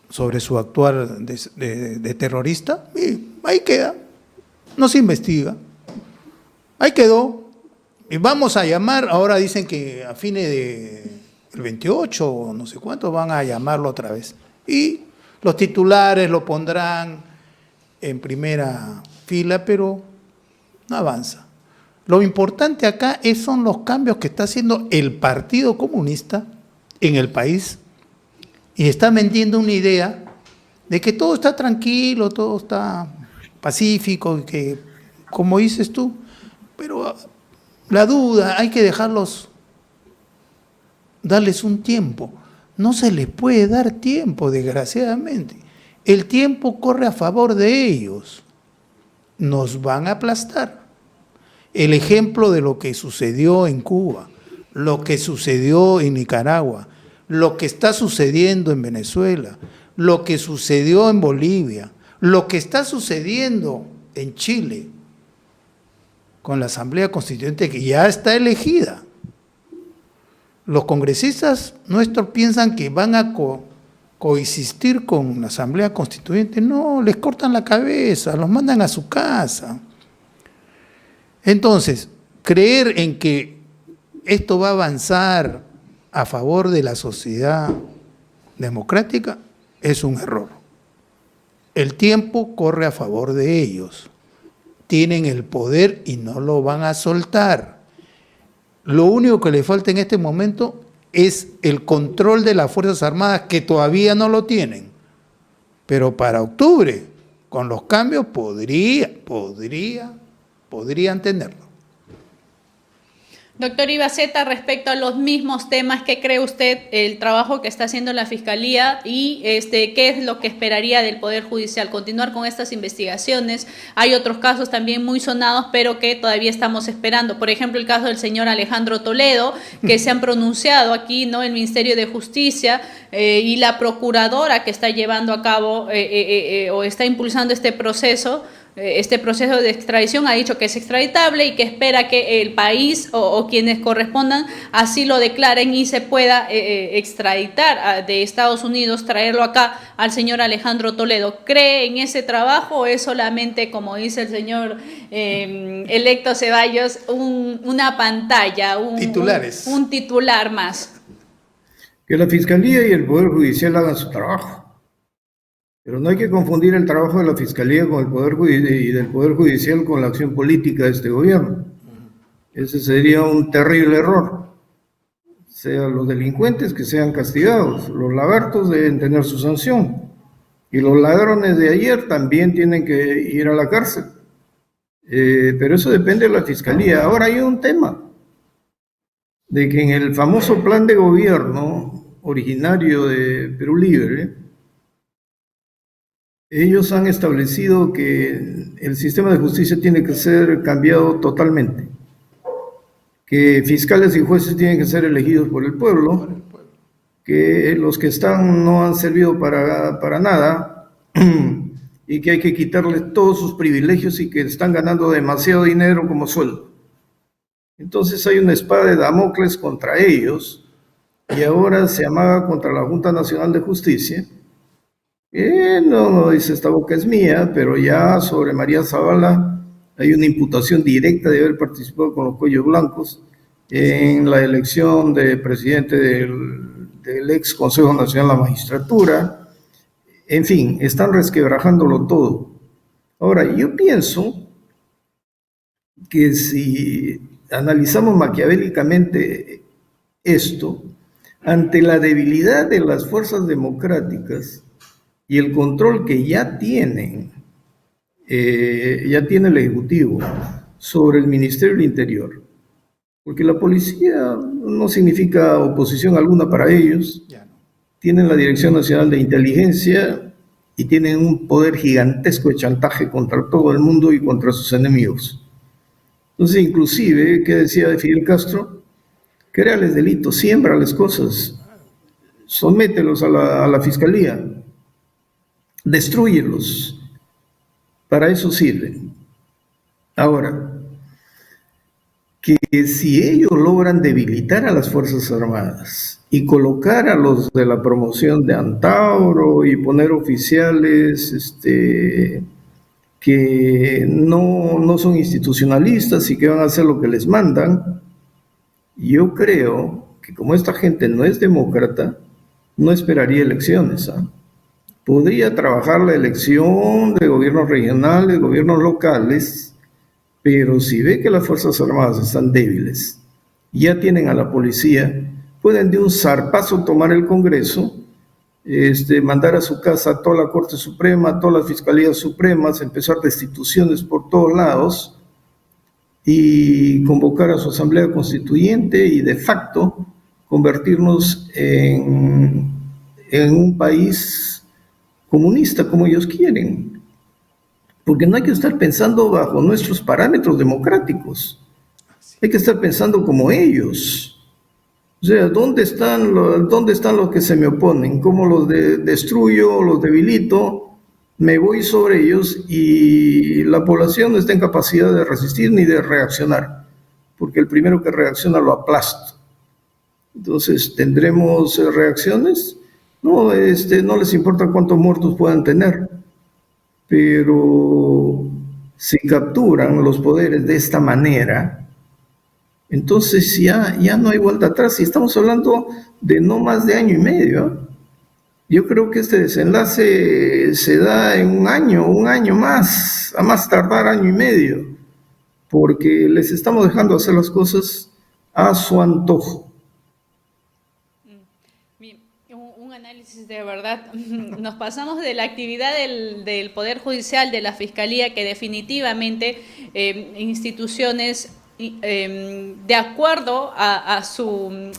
sobre su actuar de terrorista, y ahí queda, no se investiga, ahí quedó, y vamos a llamar, ahora dicen que a fines del 28 o no sé cuánto van a llamarlo otra vez, y los titulares lo pondrán en primera fila, pero no avanza. Lo importante acá son los cambios que está haciendo el Partido Comunista en el país, y está vendiendo una idea de que todo está tranquilo, todo está pacífico, y que, como dices tú, pero la duda hay que darles un tiempo. No se les puede dar tiempo, desgraciadamente. El tiempo corre a favor de ellos. Nos van a aplastar. El ejemplo de lo que sucedió en Cuba, lo que sucedió en Nicaragua, lo que está sucediendo en Venezuela, lo que sucedió en Bolivia, lo que está sucediendo en Chile, con la Asamblea Constituyente que ya está elegida. Los congresistas nuestros piensan que van a coexistir con la Asamblea Constituyente. No, les cortan la cabeza, los mandan a su casa. Entonces, creer en que esto va a avanzar a favor de la sociedad democrática es un error. El tiempo corre a favor de ellos. Tienen el poder y no lo van a soltar. Lo único que le falta en este momento es el control de las Fuerzas Armadas, que todavía no lo tienen. Pero para octubre, con los cambios, podrían tenerlo. Doctor Ibaceta, respecto a los mismos temas, ¿qué cree usted el trabajo que está haciendo la Fiscalía y qué es lo que esperaría del Poder Judicial? ¿Continuar con estas investigaciones? Hay otros casos también muy sonados, pero que todavía estamos esperando. Por ejemplo, el caso del señor Alejandro Toledo, que se han pronunciado aquí, ¿no? El Ministerio de Justicia y la Procuradora que está llevando a cabo o está impulsando este proceso de extradición, ha dicho que es extraditable y que espera que el país o quienes correspondan así lo declaren y se pueda extraditar de Estados Unidos, traerlo acá al señor Alejandro Toledo. ¿Cree en ese trabajo o es solamente, como dice el señor electo Ceballos, una pantalla, titulares, un titular más? Que la Fiscalía y el Poder Judicial hagan su trabajo. Pero no hay que confundir el trabajo de la Fiscalía con el Poder y del Poder Judicial con la acción política de este gobierno. Ese sería un terrible error. Sean los delincuentes que sean castigados, los lagartos deben tener su sanción y los ladrones de ayer también tienen que ir a la cárcel. Pero eso depende de la Fiscalía. Ahora hay un tema de que en el famoso plan de gobierno originario de Perú Libre, ellos han establecido que el sistema de justicia tiene que ser cambiado totalmente, que fiscales y jueces tienen que ser elegidos por el pueblo, que los que están no han servido para nada y que hay que quitarles todos sus privilegios y que están ganando demasiado dinero como sueldo. Entonces hay una espada de Damocles contra ellos y ahora se amaga contra la Junta Nacional de Justicia. No dice esta boca es mía, pero ya sobre María Zavala hay una imputación directa de haber participado con los cuellos blancos en la elección de presidente del ex Consejo Nacional de la Magistratura. En fin, están resquebrajándolo todo. Ahora, yo pienso que si analizamos maquiavélicamente esto, ante la debilidad de las fuerzas democráticas y el control que ya tiene el Ejecutivo sobre el Ministerio del Interior, porque la policía no significa oposición alguna para ellos, tienen la Dirección Nacional de Inteligencia y tienen un poder gigantesco de chantaje contra todo el mundo y contra sus enemigos. Entonces, inclusive, ¿qué decía de Fidel Castro? Créales delitos, siémbrales cosas, somételos a la fiscalía, destrúyelos, para eso sirven. Ahora, que si ellos logran debilitar a las Fuerzas Armadas y colocar a los de la promoción de Antauro y poner oficiales que no son institucionalistas y que van a hacer lo que les mandan, yo creo que como esta gente no es demócrata, no esperaría elecciones. Podría trabajar la elección de gobiernos regionales, gobiernos locales, pero si ve que las Fuerzas Armadas están débiles, ya tienen a la policía, pueden de un zarpazo tomar el Congreso, mandar a su casa a toda la Corte Suprema, a todas las Fiscalías Supremas, empezar destituciones por todos lados y convocar a su Asamblea Constituyente y de facto convertirnos en un país comunista como ellos quieren, porque no hay que estar pensando bajo nuestros parámetros democráticos, hay que estar pensando como ellos. O sea, ¿dónde están los que se me oponen? ¿Cómo los destruyo, los debilito? Me voy sobre ellos y la población no está en capacidad de resistir ni de reaccionar, porque el primero que reacciona lo aplasto. Entonces, ¿tendremos reacciones? No, no les importa cuántos muertos puedan tener, pero si capturan los poderes de esta manera, entonces ya no hay vuelta atrás. Y estamos hablando de no más de año y medio. Yo creo que este desenlace se da en un año más, a más tardar año y medio, porque les estamos dejando hacer las cosas a su antojo. Un análisis de verdad. Nos pasamos de la actividad del Poder Judicial, de la Fiscalía, que definitivamente instituciones de acuerdo a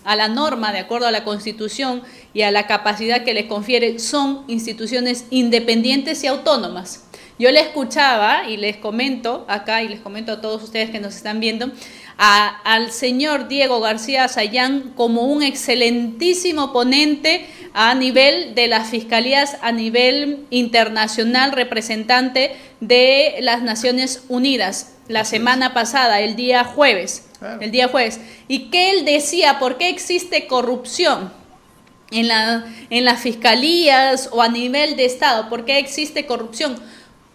la norma, de acuerdo a la Constitución y a la capacidad que les confiere, son instituciones independientes y autónomas. Yo le escuchaba y les comento acá, y les comento a todos ustedes que nos están viendo, al señor Diego García Sayán como un excelentísimo ponente a nivel de las fiscalías, a nivel internacional, representante de las Naciones Unidas, la semana pasada, el día jueves, y que él decía, ¿por qué existe corrupción en las fiscalías o a nivel de Estado? ¿Por qué existe corrupción?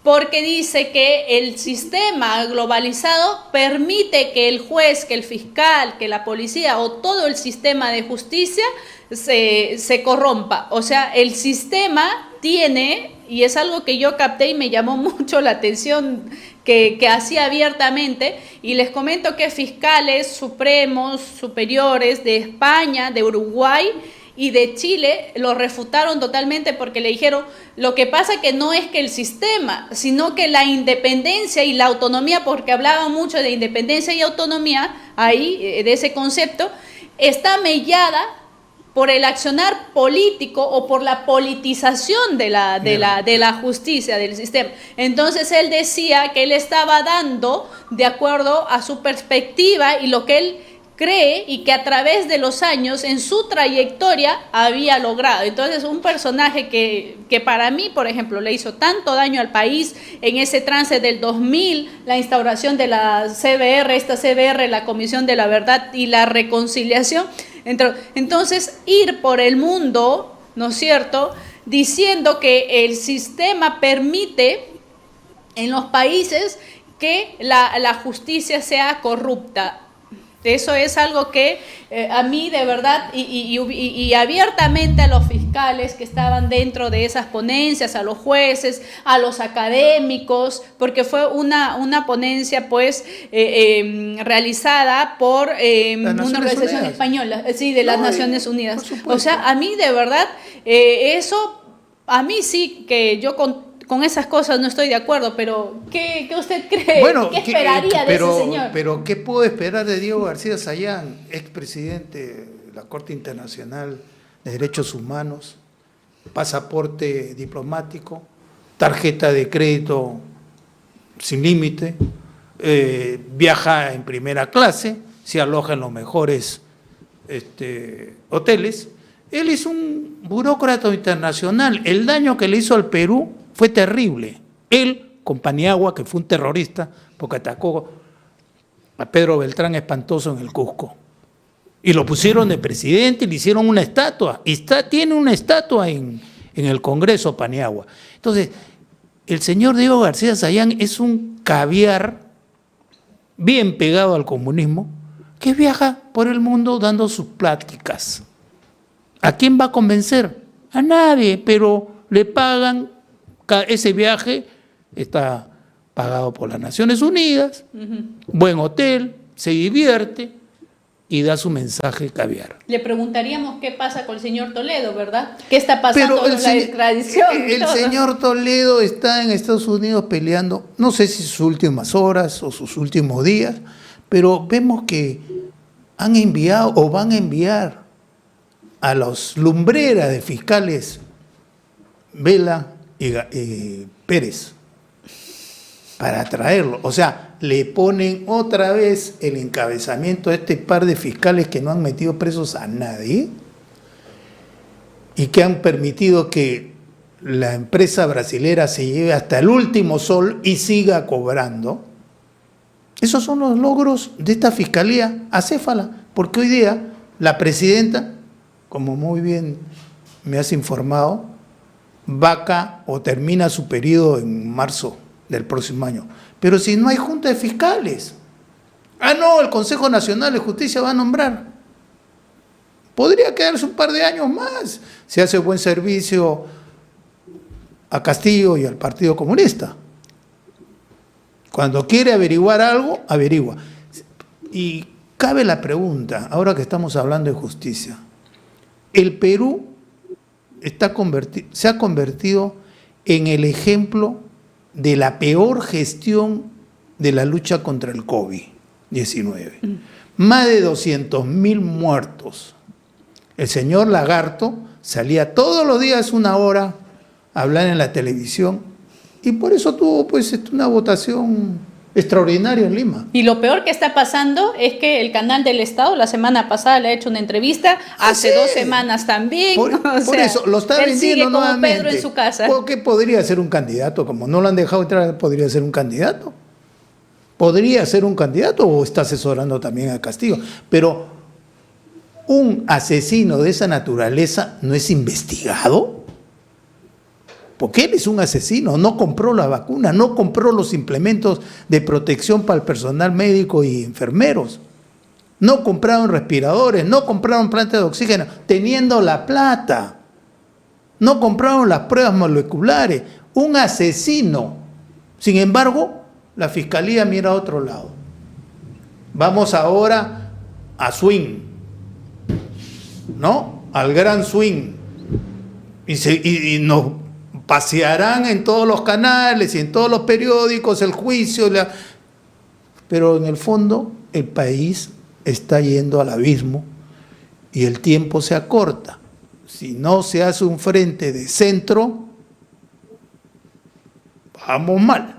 Porque dice que el sistema globalizado permite que el juez, que el fiscal, que la policía o todo el sistema de justicia se corrompa. O sea, el sistema tiene, y es algo que yo capté y me llamó mucho la atención, que hacía abiertamente, y les comento que fiscales supremos, superiores de España, de Uruguay y de Chile lo refutaron totalmente, porque le dijeron, lo que pasa que no es que el sistema, sino que la independencia y la autonomía, porque hablaban mucho de independencia y autonomía ahí, de ese concepto, está mellada por el accionar político o por la politización de la justicia, del sistema. Entonces él decía que él estaba dando de acuerdo a su perspectiva y lo que él cree y que a través de los años en su trayectoria había logrado. Entonces un personaje que para mí, por ejemplo, le hizo tanto daño al país en ese trance del 2000, la instauración de la CBR, la Comisión de la Verdad y la Reconciliación. Entonces, ir por el mundo, ¿no es cierto?, diciendo que el sistema permite en los países que la justicia sea corrupta. Eso es algo que a mí de verdad y abiertamente a los fiscales que estaban dentro de esas ponencias, a los jueces, a los académicos, porque fue una ponencia pues realizada por una organización española, sí, de las Naciones Unidas. O sea, a mí de verdad eso, a mí sí que yo con esas cosas no estoy de acuerdo, pero ¿qué usted cree? Bueno, ¿qué esperaría de ese señor? Pero ¿qué puedo esperar de Diego García Sayán, expresidente de la Corte Internacional de Derechos Humanos, pasaporte diplomático, tarjeta de crédito sin límite, viaja en primera clase, se aloja en los mejores hoteles? Él es un burócrata internacional. El daño que le hizo al Perú fue terrible. Él, con Paniagua, que fue un terrorista, porque atacó a Pedro Beltrán Espantoso en el Cusco. Y lo pusieron de presidente y le hicieron una estatua. Y tiene una estatua en el Congreso, Paniagua. Entonces, el señor Diego García Sayán es un caviar bien pegado al comunismo que viaja por el mundo dando sus pláticas. ¿A quién va a convencer? A nadie, pero le pagan. Ese viaje está pagado por las Naciones Unidas, buen hotel, se divierte y da su mensaje caviar. Le preguntaríamos qué pasa con el señor Toledo, ¿verdad? ¿Qué está pasando con la extradición? El señor Toledo está en Estados Unidos peleando, no sé si sus últimas horas o sus últimos días, pero vemos que han enviado o van a enviar a las lumbreras de fiscales Vela y Pérez para traerlo. O sea, le ponen otra vez el encabezamiento a este par de fiscales que no han metido presos a nadie y que han permitido que la empresa brasilera se lleve hasta el último sol y siga cobrando. Esos son los logros de esta fiscalía acéfala, porque hoy día la presidenta, como muy bien me has informado, vaca o termina su periodo en marzo del próximo año. Pero si no hay junta de fiscales, el Consejo Nacional de Justicia va a nombrar. Podría quedarse un par de años más. Se hace buen servicio a Castillo y al Partido Comunista. Cuando quiere averiguar algo, averigua. Y cabe la pregunta, ahora que estamos hablando de justicia, el Perú se ha convertido en el ejemplo de la peor gestión de la lucha contra el COVID-19. Más de 200.000 muertos. El señor Lagarto salía todos los días 1 hora a hablar en la televisión y por eso tuvo pues una votación extraordinaria en Lima. Y lo peor que está pasando es que el canal del Estado la semana pasada le ha hecho una entrevista, hace 2 semanas también. Por eso, lo está vendiendo sigue como nuevamente. Pedro en su casa. ¿Por qué podría ser un candidato? Como no lo han dejado entrar, ¿podría ser un candidato? ¿Podría ser un candidato o está asesorando también a Castillo? Pero un asesino de esa naturaleza no es investigado. Porque él es un asesino, no compró la vacuna, no compró los implementos de protección para el personal médico y enfermeros, no compraron respiradores, no compraron plantas de oxígeno, teniendo la plata, no compraron las pruebas moleculares, un asesino. Sin embargo, la fiscalía mira a otro lado. Vamos ahora a Swing, ¿no? Al gran Swing. Y nos pasearán en todos los canales y en todos los periódicos el juicio, pero en el fondo el país está yendo al abismo y el tiempo se acorta. Si no se hace un frente de centro, vamos mal.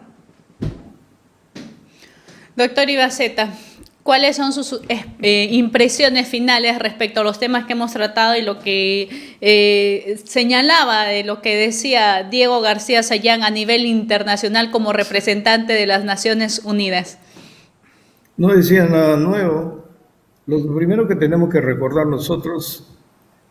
Doctor Ibaceta, ¿cuáles son sus impresiones finales respecto a los temas que hemos tratado y lo que señalaba de lo que decía Diego García Sayán a nivel internacional como representante de las Naciones Unidas? No decía nada nuevo. Lo primero que tenemos que recordar nosotros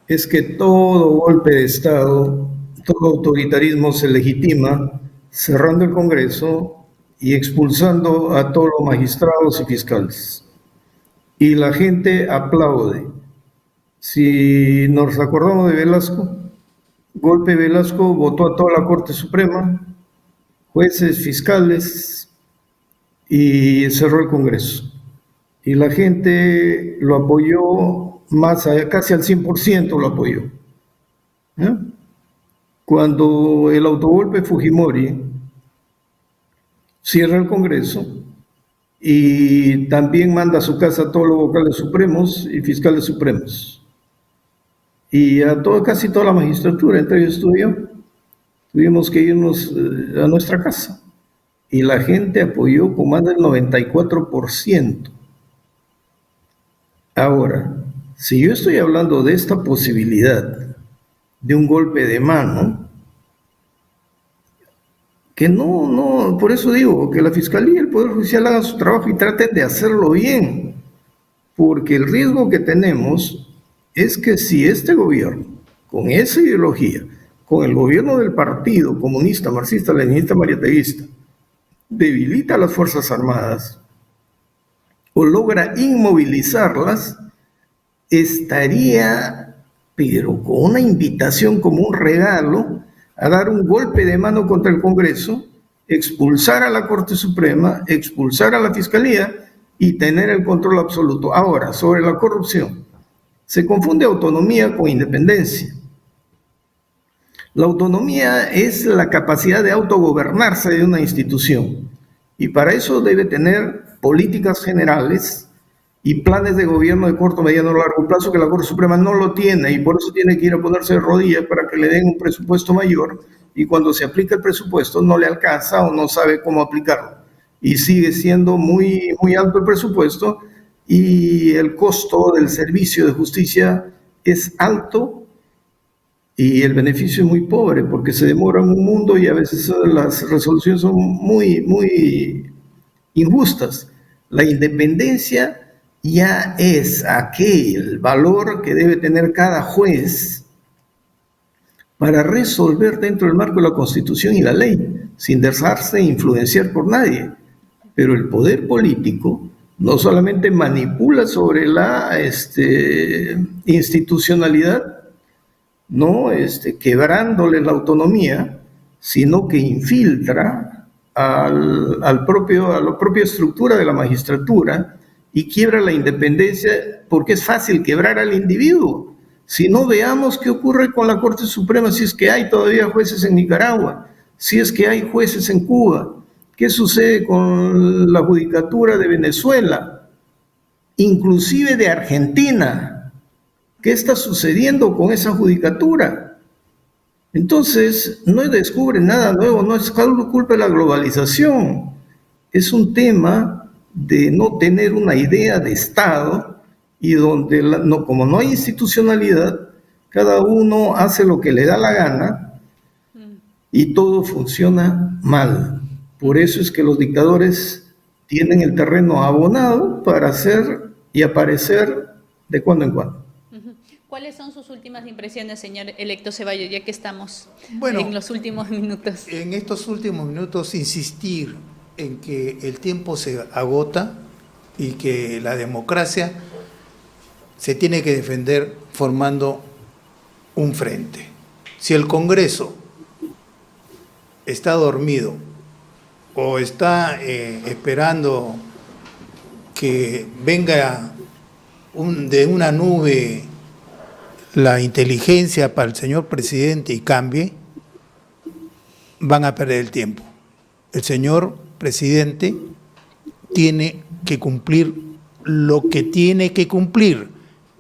es que todo golpe de Estado, todo autoritarismo se legitima cerrando el Congreso y expulsando a todos los magistrados y fiscales. Y la gente aplaude. Si nos acordamos de Velasco, golpe de Velasco votó a toda la Corte Suprema, jueces, fiscales, y cerró el Congreso. Y la gente lo apoyó más allá, casi al 100% lo apoyó. ¿Eh? Cuando el autogolpe Fujimori cierra el Congreso y también manda a su casa a todos los vocales supremos y fiscales supremos. Y a casi toda la magistratura, entre ellos estudió, tuvimos que irnos a nuestra casa. Y la gente apoyó con más del 94%. Ahora, si yo estoy hablando de esta posibilidad de un golpe de mano, que no, por eso digo, que la Fiscalía y el Poder Judicial hagan su trabajo y traten de hacerlo bien, porque el riesgo que tenemos es que si este gobierno, con esa ideología, con el gobierno del Partido Comunista, Marxista, Leninista, Mariateguista, debilita a las Fuerzas Armadas o logra inmovilizarlas, estaría, pero con una invitación como un regalo, a dar un golpe de mano contra el Congreso, expulsar a la Corte Suprema, expulsar a la Fiscalía y tener el control absoluto. Ahora, sobre la corrupción, se confunde autonomía con independencia. La autonomía es la capacidad de autogobernarse de una institución y para eso debe tener políticas generales y planes de gobierno de corto, mediano o largo plazo que la Corte Suprema no lo tiene y por eso tiene que ir a ponerse de rodillas para que le den un presupuesto mayor y cuando se aplica el presupuesto no le alcanza o no sabe cómo aplicarlo y sigue siendo muy, muy alto el presupuesto y el costo del servicio de justicia es alto y el beneficio es muy pobre porque se demora un mundo y a veces las resoluciones son muy, muy injustas. La independencia ya es aquel valor que debe tener cada juez para resolver dentro del marco de la Constitución y la ley, sin dejarse influenciar por nadie. Pero el poder político no solamente manipula sobre la institucionalidad, no quebrándole la autonomía, sino que infiltra a la propia estructura de la magistratura y quiebra la independencia porque es fácil quebrar al individuo. Si no, veamos qué ocurre con la Corte Suprema, si es que hay todavía jueces en Nicaragua, si es que hay jueces en Cuba, qué sucede con la judicatura de Venezuela, inclusive de Argentina, qué está sucediendo con esa judicatura. Entonces, no descubre nada nuevo, no es culpa de la globalización, es un tema de no tener una idea de Estado y donde, como no hay institucionalidad, cada uno hace lo que le da la gana y todo funciona mal. Por eso es que los dictadores tienen el terreno abonado para hacer y aparecer de cuando en cuando. ¿Cuáles son sus últimas impresiones, señor electo Ceballos, ya que estamos Bueno, en los últimos minutos? En estos últimos minutos insistir en que el tiempo se agota y que la democracia se tiene que defender formando un frente. Si el Congreso está dormido o está esperando que venga de una nube la inteligencia para el señor presidente y cambie, van a perder el tiempo. El señor presidente tiene que cumplir lo que tiene que cumplir,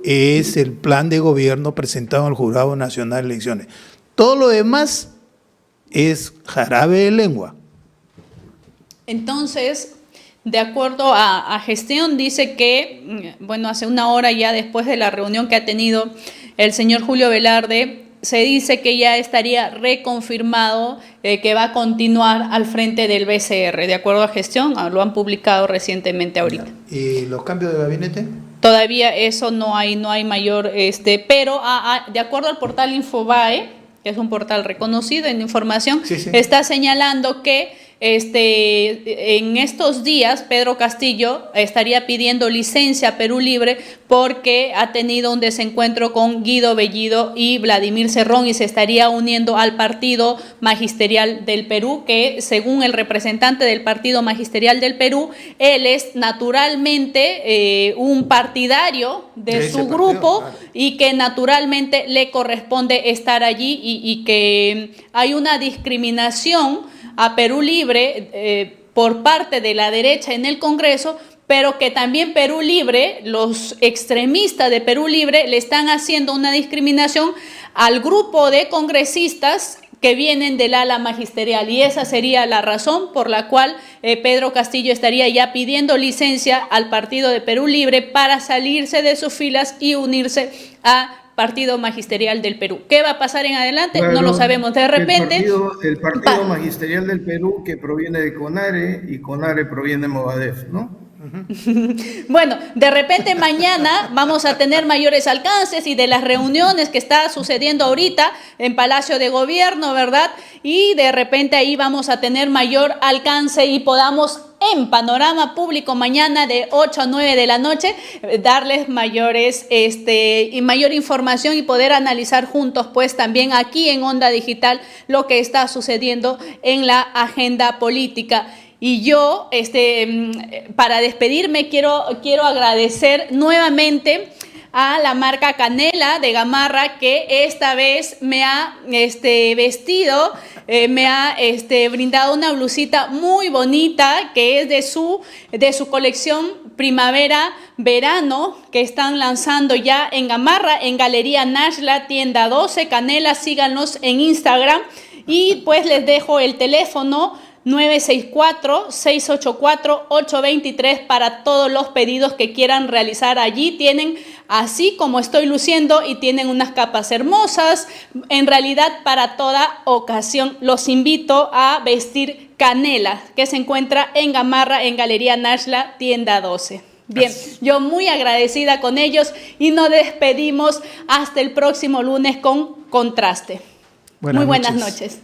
es el plan de gobierno presentado al Jurado Nacional de Elecciones. Todo lo demás es jarabe de lengua. Entonces, de acuerdo a gestión, dice que, bueno, hace una hora ya después de la reunión que ha tenido el señor Julio Velarde, se dice que ya estaría reconfirmado que va a continuar al frente del BCR. De acuerdo a gestión, lo han publicado recientemente ahorita. ¿Y los cambios de gabinete? Todavía eso no hay mayor, pero de acuerdo al portal Infobae, que es un portal reconocido en información, sí. Está señalando que en estos días Pedro Castillo estaría pidiendo licencia a Perú Libre porque ha tenido un desencuentro con Guido Bellido y Vladimir Cerrón y se estaría uniendo al Partido Magisterial del Perú, que según el representante del Partido Magisterial del Perú, él es naturalmente un partidario de su grupo, claro, y que naturalmente le corresponde estar allí y que hay una discriminación a Perú Libre por parte de la derecha en el Congreso, pero que también Perú Libre, los extremistas de Perú Libre le están haciendo una discriminación al grupo de congresistas que vienen del ala magisterial, y esa sería la razón por la cual Pedro Castillo estaría ya pidiendo licencia al partido de Perú Libre para salirse de sus filas y unirse a Partido Magisterial del Perú. ¿Qué va a pasar en adelante? Bueno, no lo sabemos. De repente... El partido Magisterial del Perú, que proviene de CONARE, y CONARE proviene de Movadef, ¿no? Bueno, de repente mañana vamos a tener mayores alcances y de las reuniones que está sucediendo ahorita en Palacio de Gobierno, ¿verdad? Y de repente ahí vamos a tener mayor alcance y podamos en panorama público mañana de 8 a 9 de la noche darles mayores y mayor información y poder analizar juntos pues también aquí en Onda Digital lo que está sucediendo en la agenda política. Y yo, para despedirme, quiero agradecer nuevamente a la marca Canela de Gamarra, que esta vez me ha vestido, me ha brindado una blusita muy bonita, que es de su colección primavera-verano, que están lanzando ya en Gamarra, en Galería Nashla, tienda 12, Canela, síganos en Instagram. Y pues les dejo el teléfono 964-684-823 para todos los pedidos que quieran realizar allí. Tienen así como estoy luciendo y tienen unas capas hermosas. En realidad para toda ocasión los invito a vestir Canela, que se encuentra en Gamarra, en Galería Nashla, tienda 12. Bien, yo muy agradecida con ellos y nos despedimos hasta el próximo lunes con Contraste. Muy buenas noches.